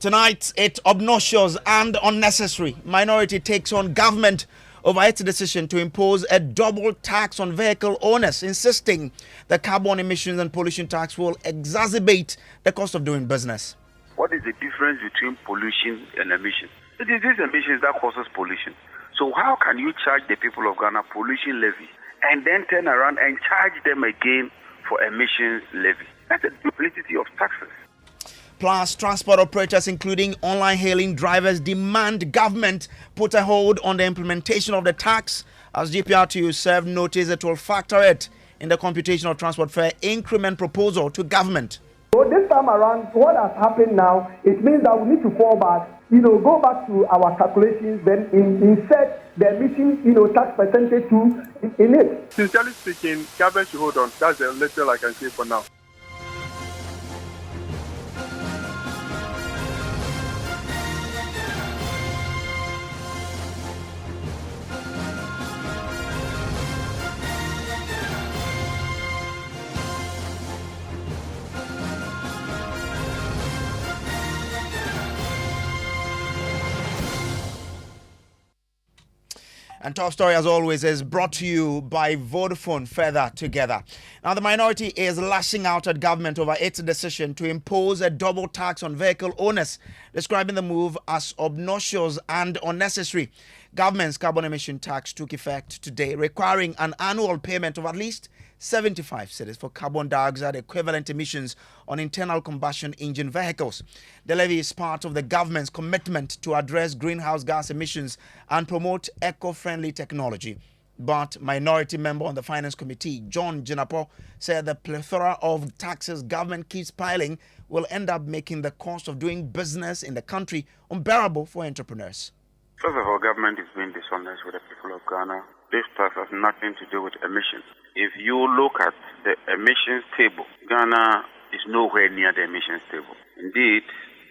Tonight, it's obnoxious and unnecessary. Minority takes on government over its decision to impose a double tax on vehicle owners, insisting the carbon emissions and pollution tax will exacerbate the cost of doing business. What is the difference between pollution and emission? It is these emissions that causes pollution. So how can you charge the people of Ghana pollution levy and then turn around and charge them again for emissions levy? That's a duplicity of taxes. Plus, transport operators, including online hailing drivers, demand government put a hold on the implementation of the tax, as GPRTU served notice it will factor it in the computation of transport fare increment proposal to government. So this time around, what has happened now, it means that we need to fall back, go back to our calculations, then insert the emission, tax percentage too in it. Sincerely speaking, government should hold on. That's the little I can say for now. And top story, as always, is brought to you by Vodafone. Further together. Now, the minority is lashing out at government over its decision to impose a double tax on vehicle owners, describing the move as obnoxious and unnecessary. Government's carbon emission tax took effect today, requiring an annual payment of at least 75 cedis for carbon dioxide equivalent emissions on internal combustion engine vehicles. The levy is part of the government's commitment to address greenhouse gas emissions and promote eco-friendly technology. But minority member on the Finance Committee, John Jinapo, said the plethora of taxes government keeps piling will end up making the cost of doing business in the country unbearable for entrepreneurs. First of all, government is being dishonest with the people of Ghana. This tax has nothing to do with emissions. If you look at the emissions table, Ghana is nowhere near the emissions table. Indeed,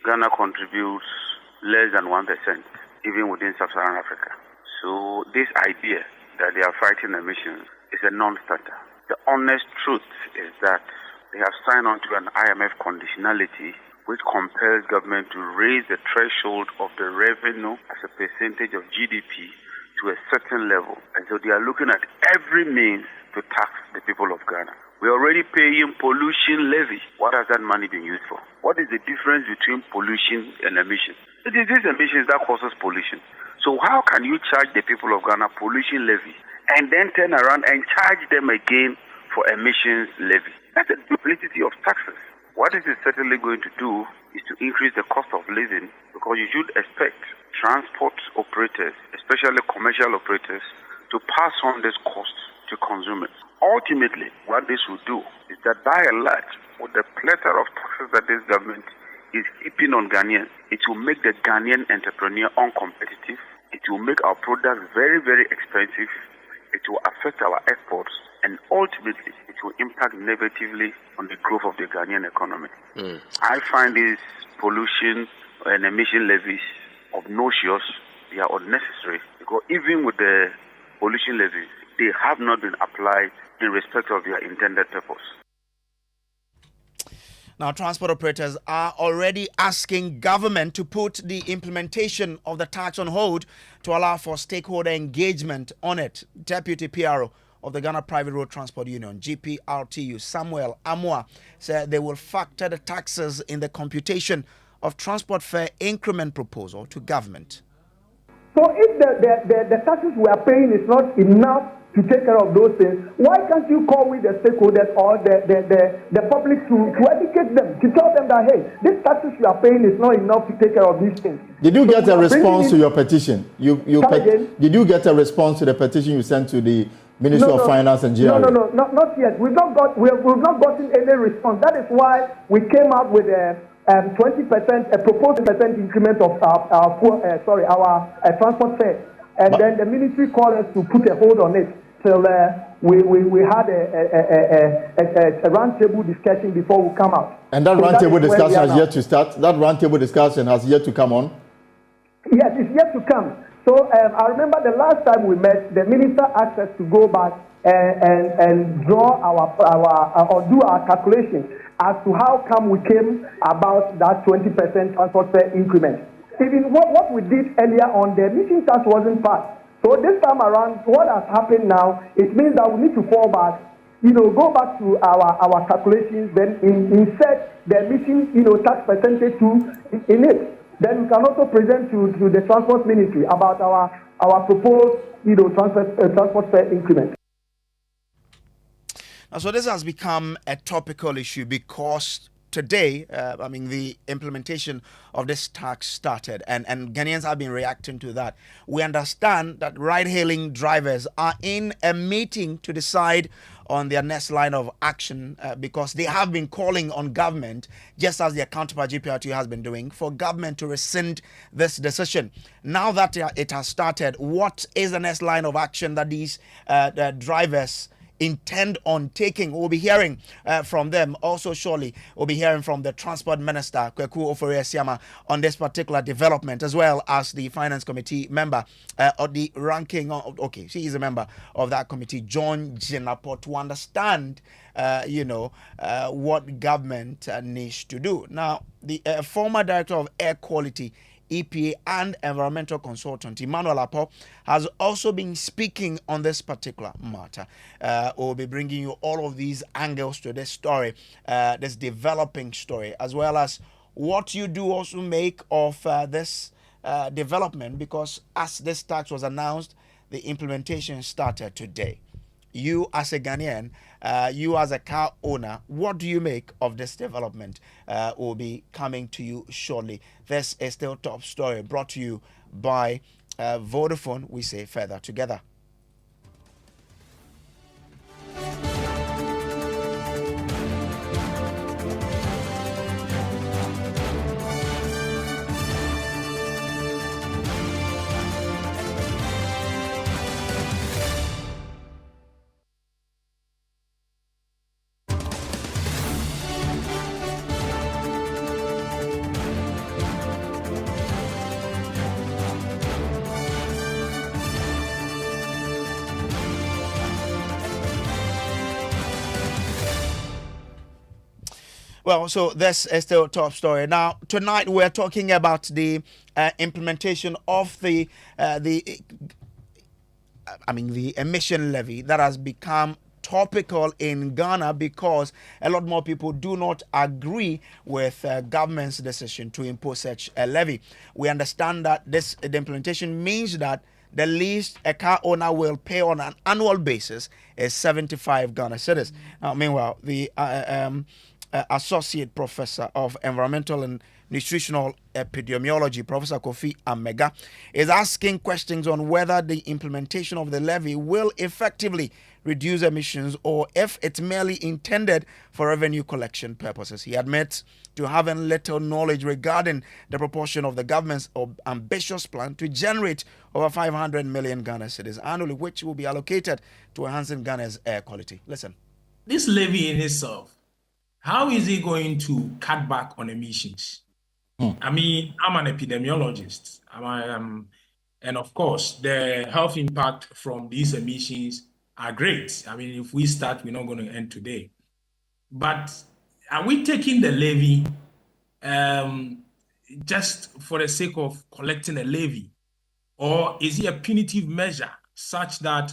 Ghana contributes less than 1%, even within sub-Saharan Africa. So this idea that they are fighting emissions is a non-starter. The honest truth is that they have signed on to an IMF conditionality which compels government to raise the threshold of the revenue as a percentage of GDP to a certain level. And so they are looking at every means to tax the people of Ghana. We're already paying pollution levy. What has that money been used for? What is the difference between pollution and emission? It is these emissions that causes pollution. So how can you charge the people of Ghana pollution levy and then turn around and charge them again for emissions levy? That's a duplicity of taxes. What it is certainly going to do is to increase the cost of living, because you should expect transport operators, especially commercial operators, to pass on this cost to consumers. Ultimately, what this will do is that by and large, with the plethora of taxes that this government is heaping on Ghanaians, it will make the Ghanaian entrepreneur uncompetitive. It will make our products very, very expensive. It will affect our exports, and ultimately, it will impact negatively on the growth of the Ghanaian economy. I find these pollution and emission levies obnoxious. They are unnecessary, because even with the pollution levies, they have not been applied in respect of their intended purpose. Now, transport operators are already asking government to put the implementation of the tax on hold to allow for stakeholder engagement on it. Deputy PRO of the Ghana Private Road Transport Union, GPRTU, Samuel Amua, said they will factor the taxes in the computation of transport fare increment proposal to government. So if the taxes we are paying is not enough to take care of those things, why can't you call with the stakeholders or the public to educate them, to tell them that, hey, this taxes you are paying is not enough to take care of these things? Did you get a response to your petition? Did you get a response to the petition you sent to the Ministry of Finance and GRA? No, not yet. We've not gotten any response. That is why we came out with a 20%, a proposed percent increment of our transport fare, and then the ministry called us to put a hold on it till we had a roundtable discussion before we come out. And that roundtable discussion has yet to start. That roundtable discussion has yet to come on. Yes, it's yet to come. So I remember the last time we met, the minister asked us to go back and draw or do our calculation. as to how come we came about that 20% transport fare increment. Even what we did earlier on, the emission tax wasn't passed. So this time around, what has happened now, it means that we need to fall back, go back to our calculations, then insert the emission, tax percentage in it. Then we can also present to the Transport Ministry about our proposed, transport fare increment. So this has become a topical issue because today, the implementation of this tax started, and Ghanaians have been reacting to that. We understand that ride-hailing drivers are in a meeting to decide on their next line of action because they have been calling on government, just as their counterpart GPRT has been doing, for government to rescind this decision. Now that it has started, what is the next line of action that these drivers intend on taking? We'll be hearing from them. Also, surely, we'll be hearing from the Transport Minister, Kweku Ofori-Asiama, on this particular development, as well as the Finance Committee member of the ranking. She is a member of that committee, John Jinapo, to understand, what government needs to do. Now, the former director of Air Quality, EPA, and environmental consultant Emmanuel Apo has also been speaking on this particular matter. We'll be bringing you all of these angles to this story, this developing story, as well as what you do also make of this development, because as this tax was announced, the implementation started today. You as a Ghanaian, you as a car owner, what do you make of this development? Will be coming to you shortly. This is still Top Story, brought to you by Vodafone. We say further together. Well, so this is still Top Story. Now, tonight we're talking about the implementation of the emission levy that has become topical in Ghana because a lot more people do not agree with government's decision to impose such a levy. We understand that the implementation means that the least a car owner will pay on an annual basis is 75 Ghana cedis. Now, meanwhile, the Associate Professor of Environmental and Nutritional Epidemiology, Professor Kofi Amega, is asking questions on whether the implementation of the levy will effectively reduce emissions or if it's merely intended for revenue collection purposes. He admits to having little knowledge regarding the proportion of the government's ambitious plan to generate over 500 million Ghana cedis annually, which will be allocated to enhancing Ghana's air quality. Listen. This levy in itself, how is it going to cut back on emissions? I mean, I'm an epidemiologist. And of course, the health impact from these emissions are great. I mean, if we start, we're not going to end today. But are we taking the levy just for the sake of collecting a levy? Or is it a punitive measure such that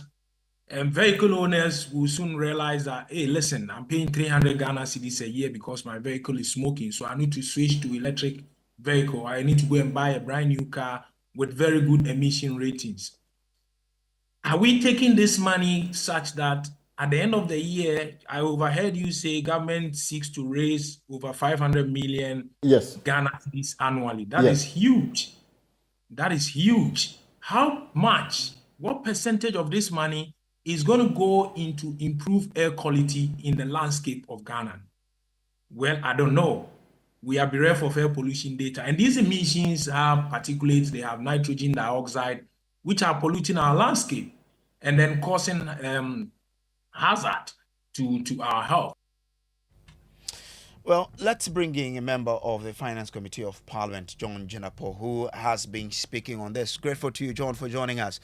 vehicle owners will soon realize that, hey, listen, I'm paying 300 Ghana cedis a year because my vehicle is smoking, so I need to switch to electric vehicle. I need to go and buy a brand new car with very good emission ratings. Are we taking this money such that at the end of the year, I overheard you say government seeks to raise over 500 million Ghana cedis annually? That is huge. That is huge. How much, what percentage of this money is going to go into improve air quality in the landscape of Ghana? Well, I don't know. We are bereft of air pollution data. And these emissions have particulates, they have nitrogen dioxide, which are polluting our landscape and then causing hazard to our health. Well, let's bring in a member of the Finance Committee of Parliament, John Jinapo, who has been speaking on this. Grateful to you, John, for joining us.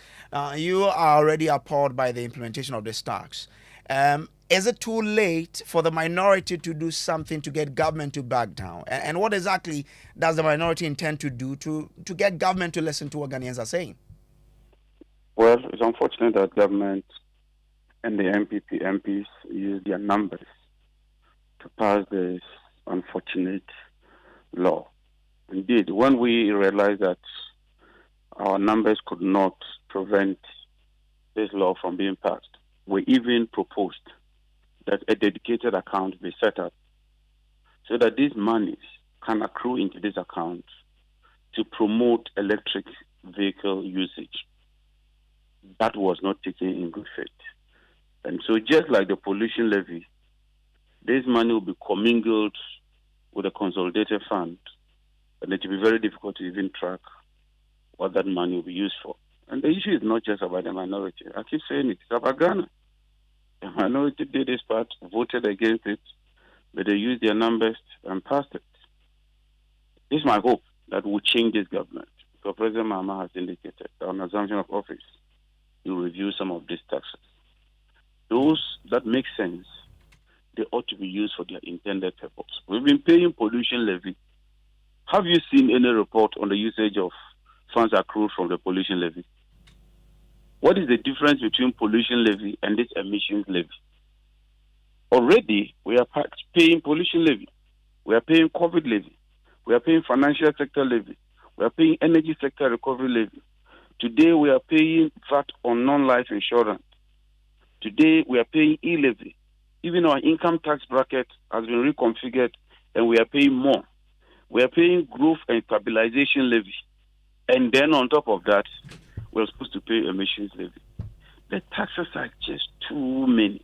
You are already appalled by the implementation of this tax. Is it too late for the minority to do something to get government to back down? And what exactly does the minority intend to do to get government to listen to what Ghanaians are saying? Well, it's unfortunate that government and the MPs use their numbers to pass this unfortunate law. Indeed, when we realized that our numbers could not prevent this law from being passed, we even proposed that a dedicated account be set up so that these monies can accrue into this account to promote electric vehicle usage. That was not taken in good faith. And so just like the pollution levy, this money will be commingled with a consolidated fund, and it will be very difficult to even track what that money will be used for. And the issue is not just about the minority. I keep saying it's about Ghana. The minority did this part, voted against it, but they used their numbers and passed it. It's my hope that we'll change this government, because President Mahama has indicated that on assumption of office, he will review some of these taxes. Those that make sense, they ought to be used for their intended purpose. We've been paying pollution levy. Have you seen any report on the usage of funds accrued from the pollution levy? What is the difference between pollution levy and this emissions levy? Already, we are paying pollution levy. We are paying COVID levy. We are paying financial sector levy. We are paying energy sector recovery levy. Today, we are paying VAT on non-life insurance. Today, we are paying e-levy. Even our income tax bracket has been reconfigured, and we are paying more. We are paying growth and stabilization levy. And then on top of that, we're supposed to pay emissions levy. The taxes are just too many.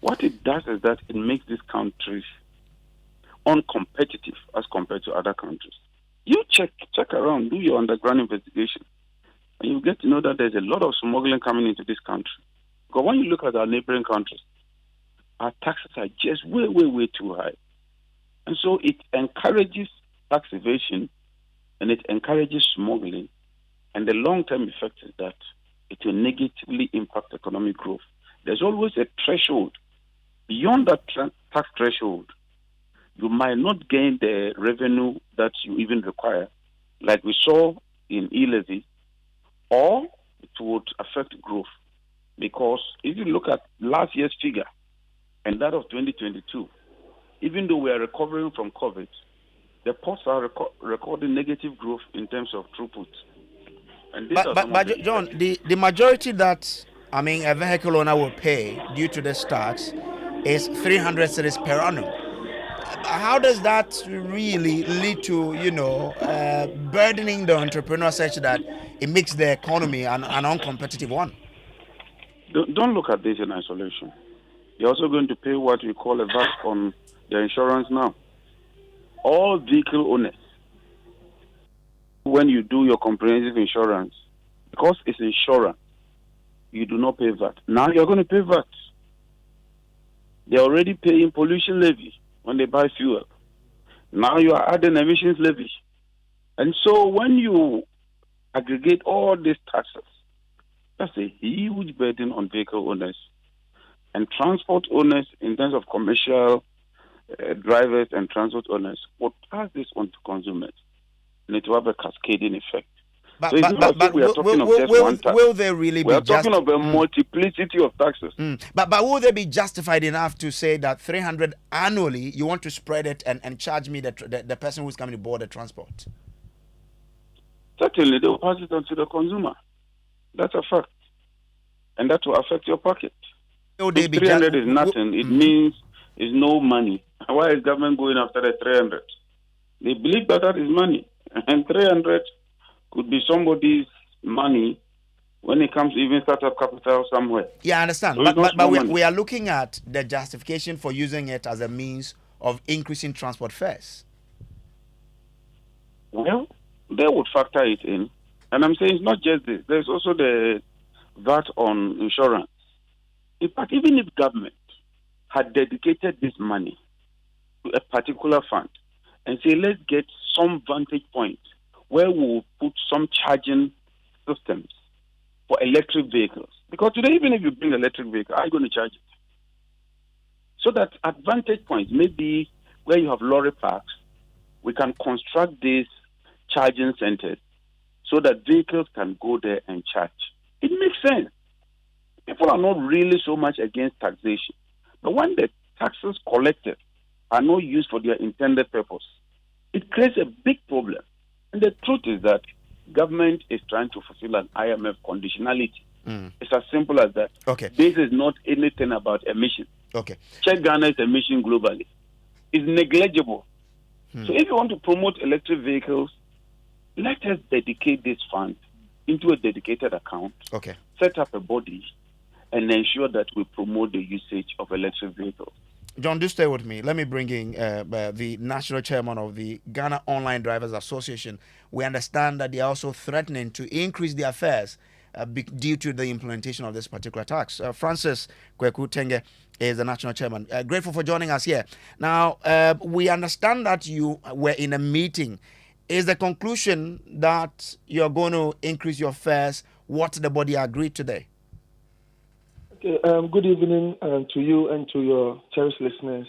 What it does is that it makes this country uncompetitive as compared to other countries. You check around, do your underground investigation, and you get to know that there's a lot of smuggling coming into this country. Because when you look at our neighboring countries, our taxes are just way, way, way too high. And so it encourages tax evasion, and it encourages smuggling. And the long-term effect is that it will negatively impact economic growth. There's always a threshold. Beyond that tax threshold, you might not gain the revenue that you even require, like we saw in e-levy, or it would affect growth. Because if you look at last year's figure and that of 2022, even though we are recovering from COVID, the ports are recording negative growth in terms of throughput. And but John, the majority that, a vehicle owner will pay due to this tax is 300 cedis per annum. How does that really lead to, burdening the entrepreneur such that it makes the economy an uncompetitive one? Don't look at this in isolation. You're also going to pay what we call a VAT on the insurance now. All vehicle owners, when you do your comprehensive insurance, because it's insurance, you do not pay VAT. Now you're going to pay VAT. They're already paying pollution levy when they buy fuel. Now you are adding emissions levy. And so when you aggregate all these taxes, that's a huge burden on vehicle owners and transport owners in terms of commercial drivers and transport owners will pass this on to consumers, and it will have a cascading effect. But, so it's not as if we are talking of just one tax. Will they really we are talking of a multiplicity of taxes. But will they be justified enough to say that 300 annually, you want to spread it and charge me the person who's coming to board the transport? Certainly, they will pass it on to the consumer. That's a fact. And that will affect your pocket. Will they be 300 is nothing. It means it's no money. Why is government going after the 300? They believe that is money. And 300 could be somebody's money when it comes to even startup capital somewhere. Yeah, I understand. So but we are looking at the justification for using it as a means of increasing transport fares. Well, they would factor it in. And I'm saying it's not just this. There's also the VAT on insurance. In fact, even if government had dedicated this money to a particular fund and say, let's get some vantage point where we'll put some charging systems for electric vehicles. Because today, even if you bring an electric vehicle, how are you going to charge it? So that at vantage points, maybe where you have lorry parks, we can construct these charging centers so that vehicles can go there and charge. It makes sense. People are not really so much against taxation. But when the taxes collected are not used for their intended purpose, it creates a big problem. And the truth is that government is trying to fulfill an IMF conditionality. It's as simple as that. Okay. This is not anything about emissions. Okay. Check Ghana's emission globally. It's negligible. So if you want to promote electric vehicles, let us dedicate this fund into a dedicated account, Okay. set up a body, and ensure that we promote the usage of electric vehicles. John, do stay with me. Let me bring in the national chairman of the Ghana Online Drivers Association. We understand that they are also threatening to increase their fares due to the implementation of this particular tax. Francis Kweku Tenge is the national chairman. Grateful for joining us here. Now, we understand that you were in a meeting. Is the conclusion that you're going to increase your fares what the body agreed today? Okay, good evening to you and to your cherished listeners.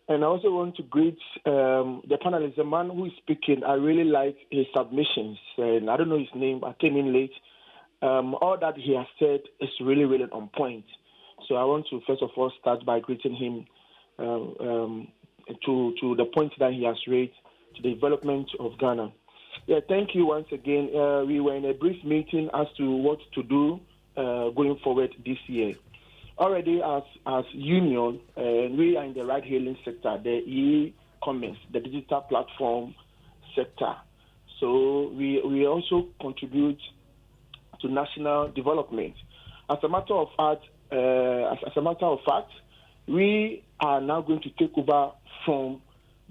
And I also want to greet the panelist, the man who is speaking. I really like his submissions. And I don't know his name. I came in late. All that he has said is really, really on point. So I want to, first of all, start by greeting him to the point that he has raised to the development of Ghana. Yeah, thank you once again. We were in a brief meeting as to what to do going forward this year. Already as union, we are in the ride-hailing sector, the e-commerce, the digital platform sector. So we also contribute to national development. As a matter of fact, we are now going to take over from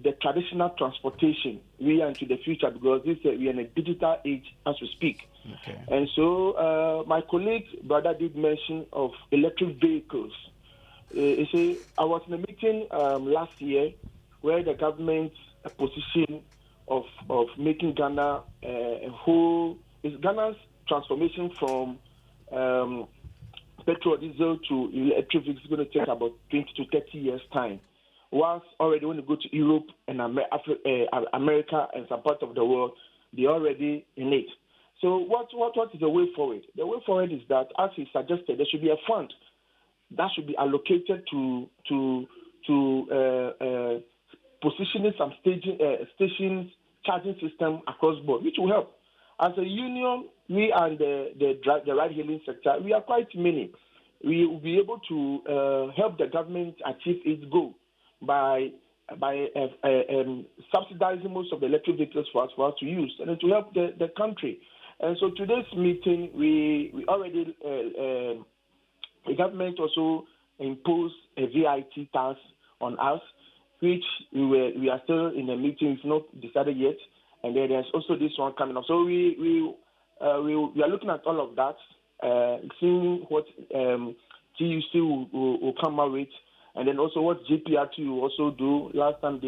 the traditional transportation. We are into the future because we are in a digital age as we speak. Okay. And so my colleague, brother, did mention of electric vehicles. I was in a meeting last year where the government's position of making Ghana Ghana's transformation from petrol, diesel to electric vehicles is going to take about 20 to 30 years' time. Once already when you go to Europe and America and some parts of the world, they're already in it. So what is the way forward? The way forward is that, as he suggested, there should be a fund that should be allocated to positioning some stations, charging system across board, which will help. As a union, we are in the ride-hailing sector. We are quite many. We will be able to help the government achieve its goal by subsidizing most of the electric vehicles for us to use and to help the country. And so today's meeting, we already the government also imposed a VAT tax on us, which we are still in the meeting. It's not decided yet. And then there's also this one coming up. So we are looking at all of that, seeing what TUC will come out with, and then also what GPRT will also do. Last time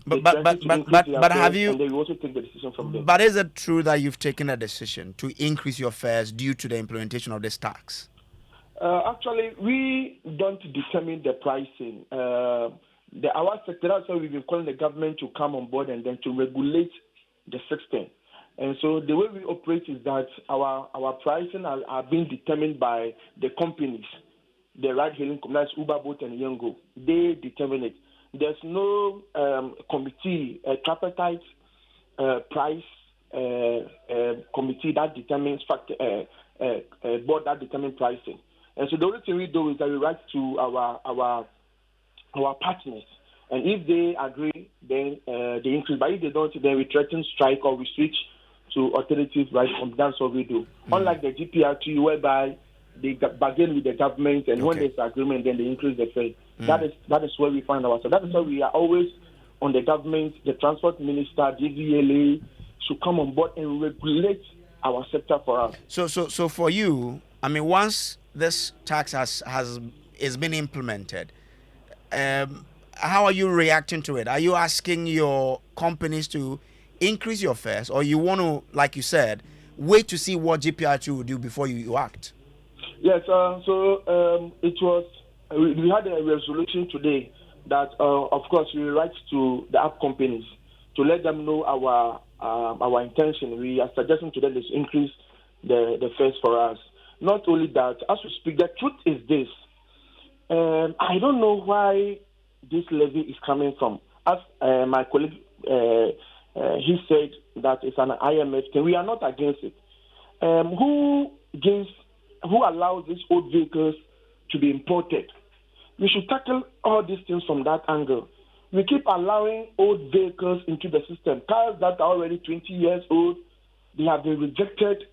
but have you? And they will also take the decision from there. But is it true that you've taken a decision to increase your fares due to the implementation of this tax? Actually, we don't determine the pricing. Our sector, that's why we've been calling the government to come on board and then to regulate the system. And so the way we operate is that our pricing are being determined by the companies, the ride-hailing companies, Uber, Bolt, and Yango. They determine it. There's no committee, tripartite price committee that determines board that determines pricing. And so the only thing we do is that we write to our partners. And if they agree, then they increase. But if they don't, then we threaten strike or we switch to alternative rights. That's what we do. Unlike the GPRT, whereby they bargain with the government, and when there's agreement, then they increase the fare. That is where we find ourselves. That is why we are always on the government. The transport minister, DVLA, should come on board and regulate our sector for us. So for you, I mean, once this tax is been implemented, how are you reacting to it? Are you asking your companies to increase your fares, or you want to, like you said, wait to see what GPRT will do before you act? Yes. So it was we had a resolution today that, of course, we write to the app companies to let them know our intention. We are suggesting to them to increase the fares for us. Not only that, as we speak, the truth is this. I don't know why this levy is coming from. As my colleague, he said that it's an IMF thing. We are not against it. Who allows these old vehicles to be imported? We should tackle all these things from that angle. We keep allowing old vehicles into the system. Cars that are already 20 years old, they have been rejected.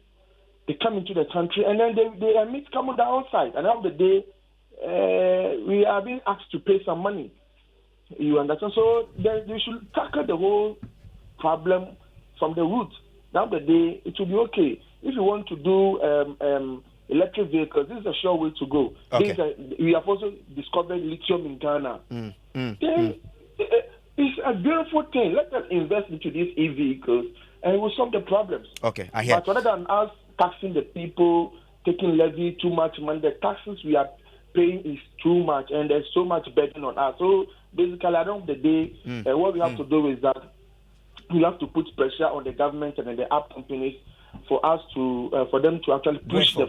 They come into the country and then they emit carbon dioxide. And at the end of the day, we are being asked to pay some money. You understand? So they should tackle the whole problem from the root. Now the day, it will be okay. If you want to do electric vehicles, this is a sure way to go. Okay. We have also discovered lithium in Ghana. It's a beautiful thing. Let us invest into these e-vehicles and it will solve the problems. Okay, I hear. But rather than us taxing the people, taking levy too much money, the taxes we are paying is too much and there's so much burden on us. So basically, at the end of the day, what we have to do is that we have to put pressure on the government and the app companies for us to for them to actually push the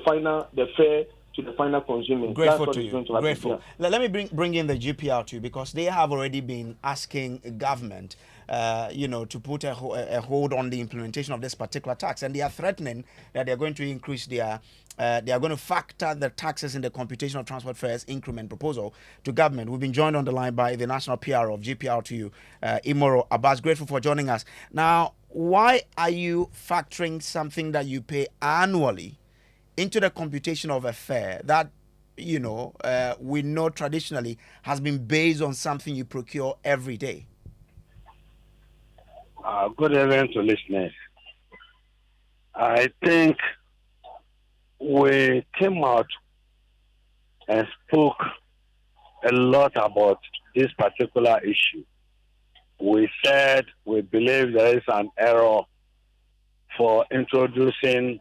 fare to the final consumer. Grateful to you. Grateful. Yeah. Let me bring in the GPR too, because they have already been asking government, to put a hold on the implementation of this particular tax, and they are threatening that they are going to increase their. They are going to factor the taxes in the computation of transport fares increment proposal to government. We've been joined on the line by the national PR of GPR2U, Imoro Abbas. Grateful for joining us. Now, why are you factoring something that you pay annually into the computation of a fare that, we know traditionally has been based on something you procure every day? Good evening to listeners. I think we came out and spoke a lot about this particular issue. We said we believe there is an error for introducing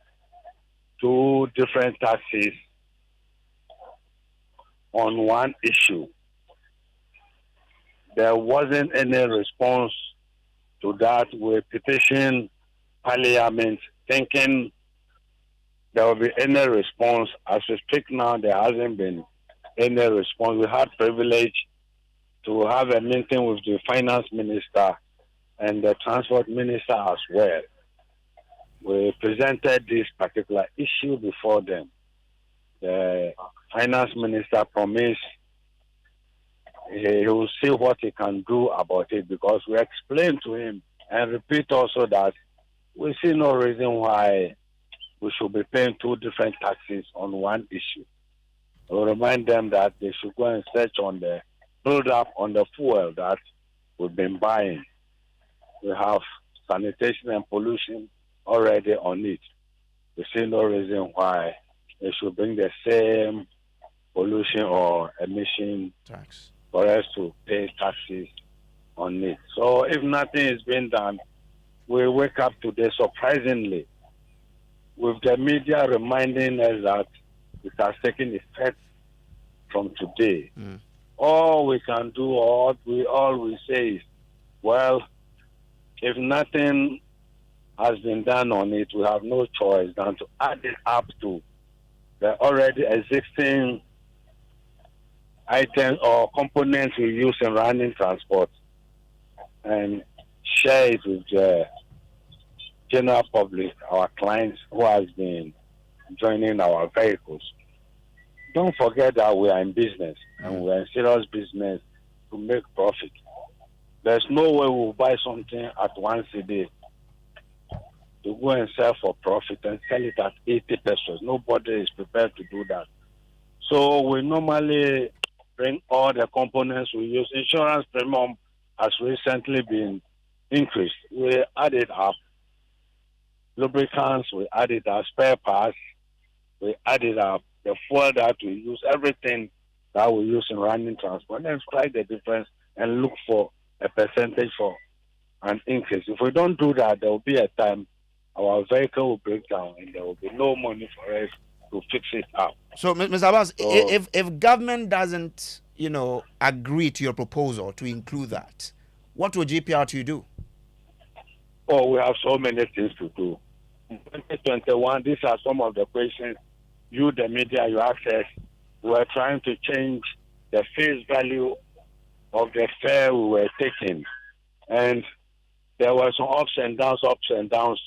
two different taxes on one issue. There wasn't any response to that. We petitioned Parliament thinking there will be any response. As we speak now, there hasn't been any response. We had privilege to have a meeting with the finance minister and the transport minister as well. We presented this particular issue before them. The finance minister promised he will see what he can do about it, because we explained to him and repeat also that we see no reason why we should be paying two different taxes on one issue. We remind them that they should go and search on the build-up on the fuel that we've been buying. We have sanitation and pollution already on it. We see no reason why they should bring the same pollution or emission tax for us to pay taxes on it. So if nothing is being done, we wake up today surprisingly with the media reminding us that it has taken effect from today. All we can do, all we say is, well, if nothing has been done on it, we have no choice than to add it up to the already existing items or components we use in running transport and share it with the general public, our clients who has been joining our vehicles. Don't forget that we are in business and we are in serious business to make profit. There's no way we'll buy something at 1 cedi to go and sell for profit and sell it at 80 pesos. Nobody is prepared to do that. So we normally bring all the components we use. Insurance premium has recently been increased. We add it up. Lubricants, we add it up. Spare parts, we add it up. The fuel that we use, everything that we use in running transport, and strike the difference and look for a percentage for an increase. If we don't do that, there will be a time our vehicle will break down and there will be no money for us to fix it up. So, Mr. Abbas, if government doesn't, agree to your proposal to include that, what will GPRTU do? Oh, we have so many things to do. In 2021, these are some of the questions you, the media, you access. We were trying to change the face value of the fare we were taking. And there were some ups and downs.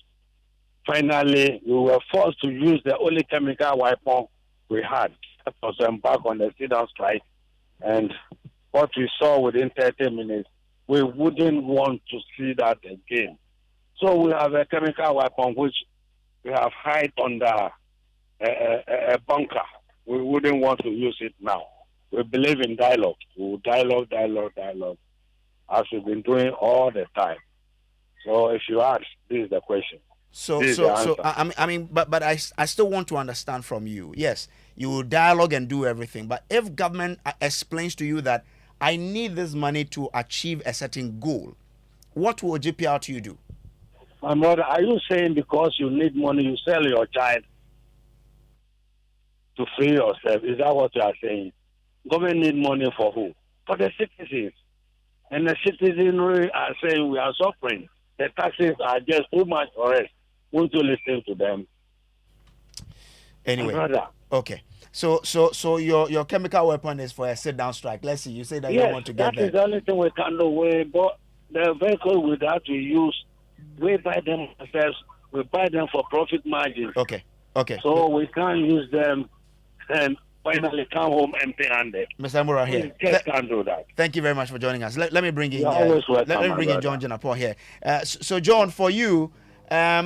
Finally, we were forced to use the only chemical weapon we had. That was embark on the sit-down strike. And what we saw within 30 minutes, we wouldn't want to see that again. So we have a chemical weapon which we have hid under a bunker. We wouldn't want to use it now. We believe in dialogue. We will dialogue, as we've been doing all the time. So if you ask, this is the question. But I still want to understand from you. Yes, you will dialogue and do everything. But if government explains to you that I need this money to achieve a certain goal, what will GPRTU do? My brother, are you saying because you need money, you sell your child to free yourself? Is that what you are saying? Government need money for who? For the citizens. And the citizens are saying we are suffering. The taxes are just too much for us. Won't you listen to them? Anyway, okay. So your chemical weapon is for a sit-down strike. Let's see. You say that you don't want to get there. That is the only thing we can do. But the vehicle with that we use, we buy them ourselves. We buy them for profit margins. Okay. So we can't use them and finally come home empty-handed. Mr. Mura here. We just can't do that. Thank you very much for joining us. Let me bring in. Let me bring in John Jinapor here. So John, for you,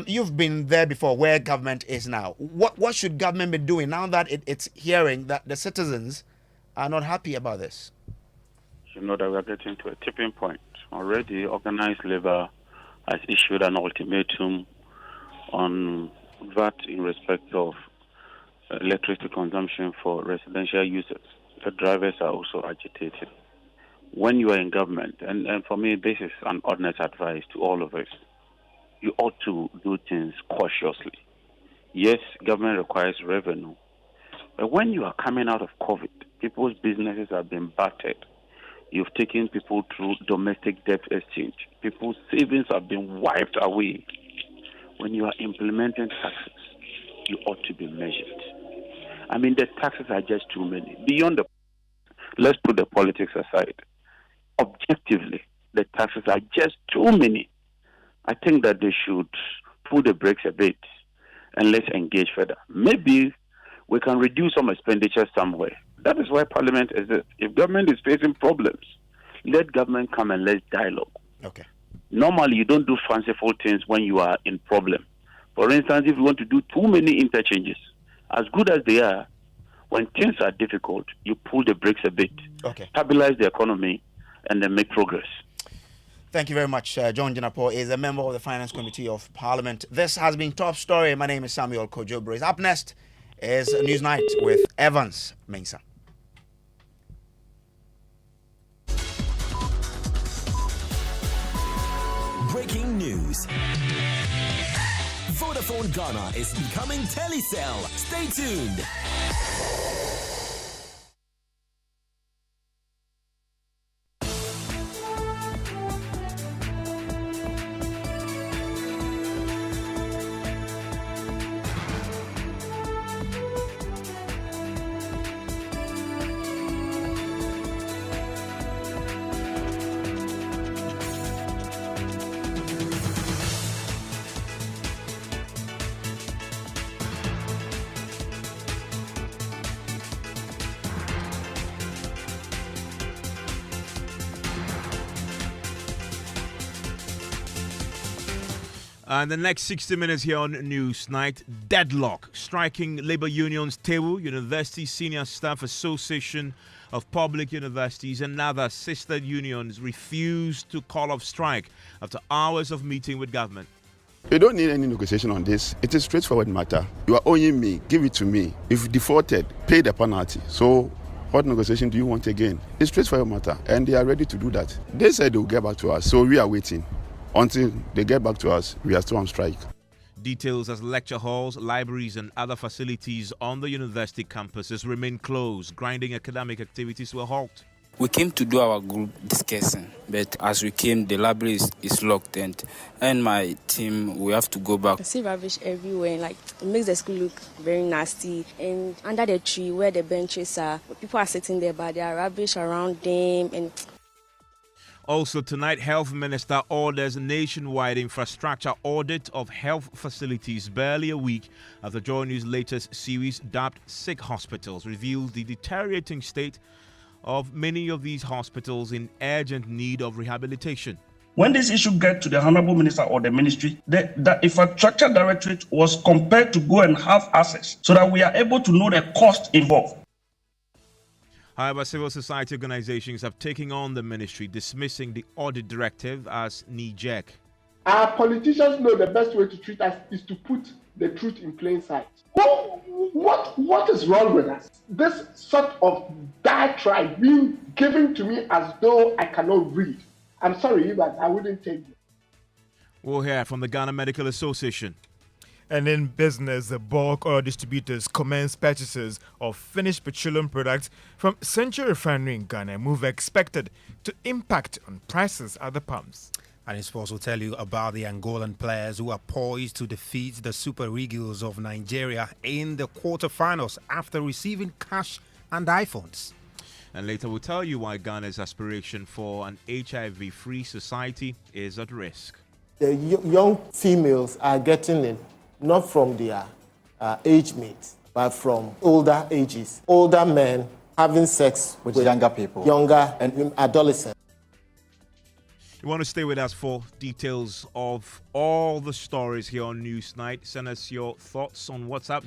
you've been there before, where government is now. What should government be doing now that it's hearing that the citizens are not happy about this? You know that we are getting to a tipping point. Already, organized labor has issued an ultimatum on VAT in respect of electricity consumption for residential users. The drivers are also agitated. When you are in government, and for me, this is an honest advice to all of us, you ought to do things cautiously. Yes, government requires revenue, but when you are coming out of COVID, people's businesses have been battered. You've taken people through domestic debt exchange. People's savings have been wiped away. When you are implementing taxes, you ought to be measured. I mean, the taxes are just too many. Let's put the politics aside. Objectively, the taxes are just too many. I think that they should pull the brakes a bit and let's engage further. Maybe we can reduce some expenditure somewhere. That is why Parliament exists. If government is facing problems, let government come and let's dialogue. Okay. Normally, you don't do fanciful things when you are in problem. For instance, if you want to do too many interchanges, as good as they are, when things are difficult, you pull the brakes a bit, stabilize the economy, and then make progress. Thank you very much. John Jinapor is a member of the Finance Committee of Parliament. This has been Top Story. My name is Samuel Kojo. Up next is Newsnight with Evans Mensah. Breaking news. Vodafone Ghana is becoming Telecel. Stay tuned. And the next 60 minutes here on Newsnight, deadlock striking labor unions table. University Senior Staff Association of Public Universities and other sister unions refuse to call off strike after hours of meeting with government. You don't need any negotiation on this. It is a straightforward matter. You are owing me, give it to me. If defaulted, pay the penalty. So what negotiation do you want again? It's a straightforward matter, and they are ready to do that. They said they will get back to us, so we are waiting. Until they get back to us, we are still on strike. Details as lecture halls, libraries and other facilities on the university campuses remain closed, grinding academic activities to a halt. We came to do our group discussion, but as we came, the library is locked, and my team, we have to go back. I see rubbish everywhere, like it makes the school look very nasty. And under the tree where the benches are, people are sitting there, but there are rubbish around them. And also tonight, Health Minister orders nationwide infrastructure audit of health facilities barely a week after Joy News' latest series dubbed Sick Hospitals reveals the deteriorating state of many of these hospitals in urgent need of rehabilitation. When this issue gets to the Honorable Minister or the Ministry, the Infrastructure Directorate was compelled to go and have access so that we are able to know the cost involved. However, civil society organizations have taken on the ministry, dismissing the audit directive as knee-jerk. Our politicians know the best way to treat us is to put the truth in plain sight. What is wrong with us? This sort of diatribe being given to me as though I cannot read. I'm sorry, but I wouldn't take it. We'll hear from the Ghana Medical Association. And in business, the bulk oil distributors commence purchases of finished petroleum products from Central Refinery in Ghana, a move expected to impact on prices at the pumps. And it's supposed to tell you about the Angolan players who are poised to defeat the Super Eagles of Nigeria in the quarterfinals after receiving cash and iPhones. And later we'll tell you why Ghana's aspiration for an HIV-free society is at risk. The young females are getting it not from their age mates, but from older ages. Older men having sex with younger people. Younger and adolescents. You want to stay with us for details of all the stories here on Newsnight. Send us your thoughts on WhatsApp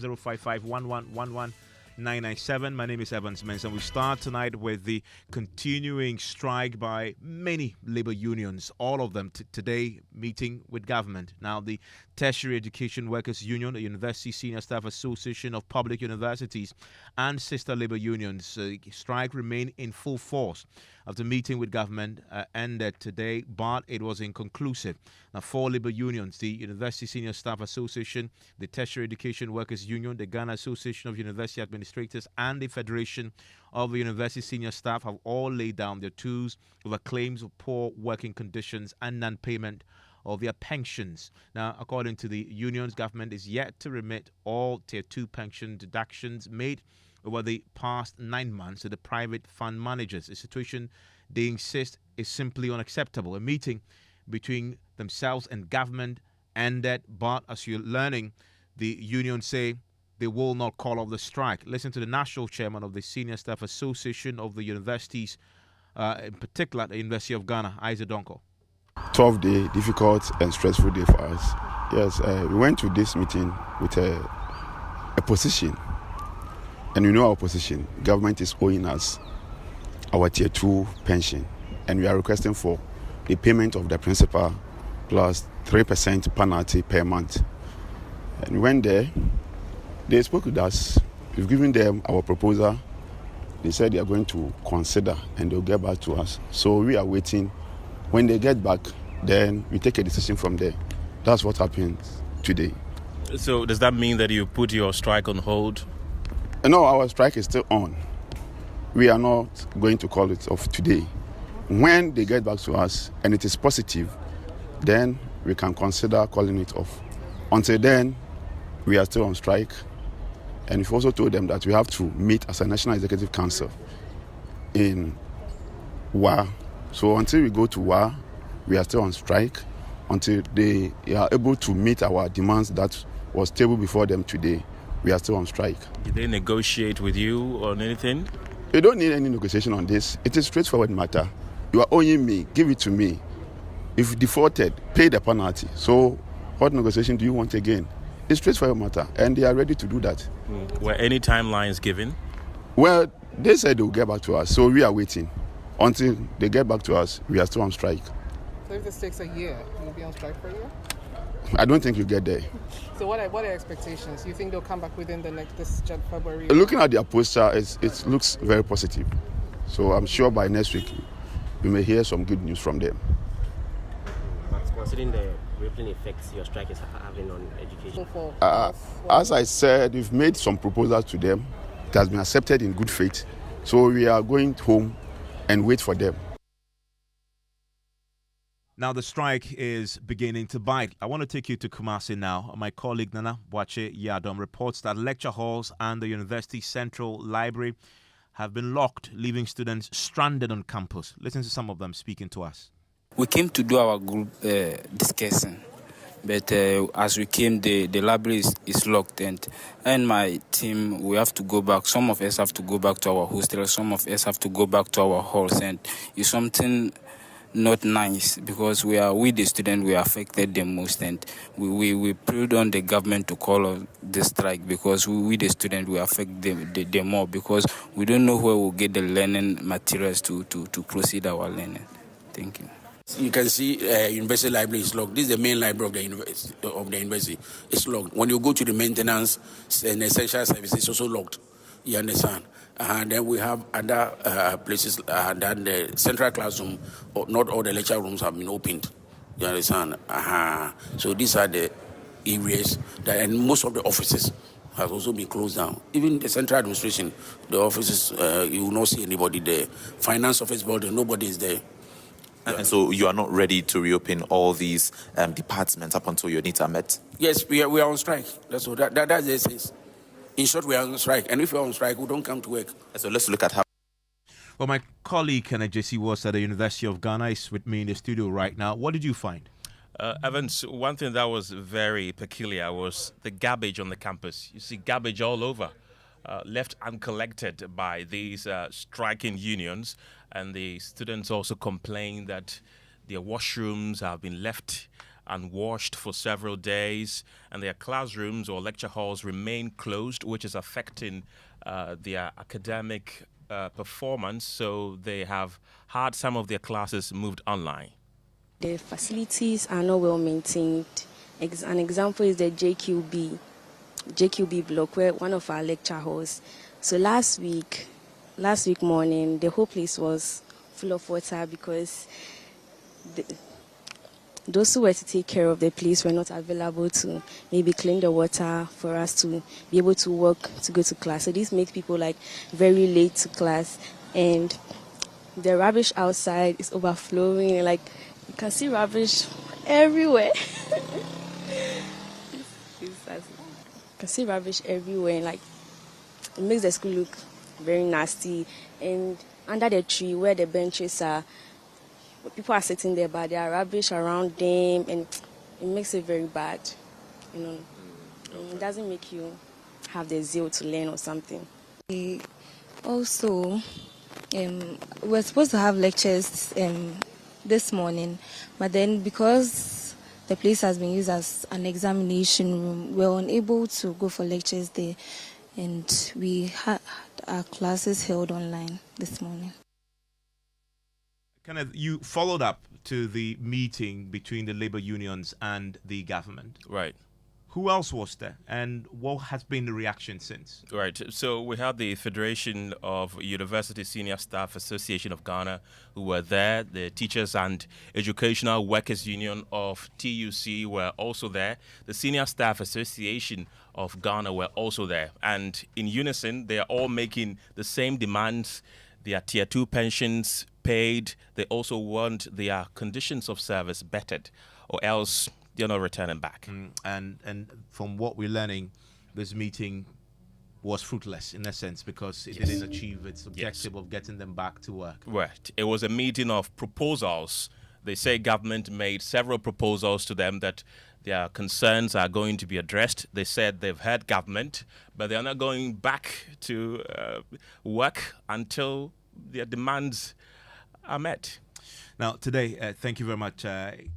055-1111-997. My name is Evans Mensah. We start tonight with the continuing strike by many labor unions, all of them today meeting with government. Now, the Tertiary Education Workers Union, the University Senior Staff Association of Public Universities, and sister labor unions strike remain in full force. After meeting with government ended today, but it was inconclusive. Now, 4 labor unions, the University Senior Staff Association, the Tertiary Education Workers Union, the Ghana Association of University Administrators, and the Federation of the University Senior Staff have all laid down their tools over claims of poor working conditions and non-payment of their pensions. Now, according to the unions, government is yet to remit all Tier 2 pension deductions made over the past 9 months to the private fund managers, a situation they insist is simply unacceptable. A meeting between themselves and government ended, but as you're learning, the unions say they will not call off the strike. Listen to the national chairman of the Senior Staff Association of the universities, in particular the University of Ghana, Isaac Donko. 12 day, difficult and stressful day for us. Yes, we went to this meeting with a position. And we know our position. Government is owing us our Tier 2 pension. And we are requesting for the payment of the principal plus 3% penalty per month. And we went there. They spoke with us. We've given them our proposal. They said they are going to consider and they'll get back to us. So we are waiting. When they get back, then we take a decision from there. That's what happened today. So does that mean that you put your strike on hold? No, our strike is still on. We are not going to call it off today. When they get back to us and it is positive, then we can consider calling it off. Until then, we are still on strike. And we've also told them that we have to meet as a National Executive Council in WA. So until we go to WA, we are still on strike. Until they are able to meet our demands that was tabled before them today, we are still on strike. Did they negotiate with you on anything? You don't need any negotiation on this. It is straightforward matter. You are owing me, give it to me. If you defaulted, pay the penalty. So what negotiation do you want again? It's straightforward matter, and they are ready to do that. Were any timelines given? Well, they said they will get back to us, so we are waiting. Until they get back to us, we are still on strike. So if this takes a year, you'll be on strike for a year? I don't think you get there. So what are expectations? You think they'll come back within this February? Looking at their poster, it looks very positive. So I'm sure by next week, we may hear some good news from them. But considering the rippling effects your strike is having on education? As I said, we've made some proposals to them. It has been accepted in good faith. So we are going home and wait for them. Now the strike is beginning to bite. I want to take you to Kumasi now. My colleague Nana Bwache Yadom reports that lecture halls and the University Central Library have been locked, leaving students stranded on campus. Listen to some of them speaking to us. We came to do our group discussing, but as we came, the library is locked, and my team, we have to go back. Some of us have to go back to our hostel, some of us have to go back to our halls, and it's something not nice because we the student, we are affected the most, and we prayed on the government to call the strike because we the student, we affect the more because we don't know where we'll get the learning materials to proceed our learning. Thank you. You can see university library is locked. This is the main library of the university. It's locked. When you go to the maintenance and essential services, it's also locked. You understand? And then we have other places that the central classroom, not all the lecture rooms have been opened. You understand? So these are the areas and most of the offices have also been closed down. Even the central administration, the offices, you will not see anybody there. Finance office building, nobody is there. And so you are not ready to reopen all these departments up until your needs are met? Yes, we are on strike. That's all. That's the essence. In short, we are on strike. And if we are on strike, we don't come to work. So let's look at how. Well, my colleague Kenneth JC was at the University of Ghana is with me in the studio right now. What did you find? Evans, one thing that was very peculiar was the garbage on the campus. You see garbage all over, left uncollected by these striking unions. And the students also complain that their washrooms have been left unwashed for several days, and their classrooms or lecture halls remain closed, which is affecting their academic performance. So they have had some of their classes moved online. The facilities are not well maintained. An example is the JQB block, where one of our lecture halls. So last week morning, the whole place was full of water because those who were to take care of the place were not available to maybe clean the water for us to be able to walk to go to class. So this makes people like very late to class, and the rubbish outside is overflowing. Like you can see rubbish everywhere. You can see rubbish everywhere, and like it makes the school look very nasty. And under the tree where the benches are, people are sitting there, but there are rubbish around them, and it makes it very bad. You know, it doesn't make you have the zeal to learn or something. Also, we're supposed to have lectures this morning, but then because the place has been used as an examination room, we're unable to go for lectures there, and we had our classes held online this morning. Kenneth, you followed up to the meeting between the labor unions and the government. Right. Who else was there, and what has been the reaction since? Right. So we had the Federation of University Senior Staff Association of Ghana who were there. The Teachers and Educational Workers Union of TUC were also there. The Senior Staff Association of Ghana were also there. And in unison, they are all making the same demands. Their Tier 2 pensions paid. They also want their conditions of service bettered, or else they're not returning back. And from what we're learning, this meeting was fruitless in a sense because it didn't achieve its objective of getting them back to work. Right. It was a meeting of proposals. They say government made several proposals to them that their concerns are going to be addressed. They said they've heard government, but they're not going back to work until their demands are met. Now, today, thank you very much,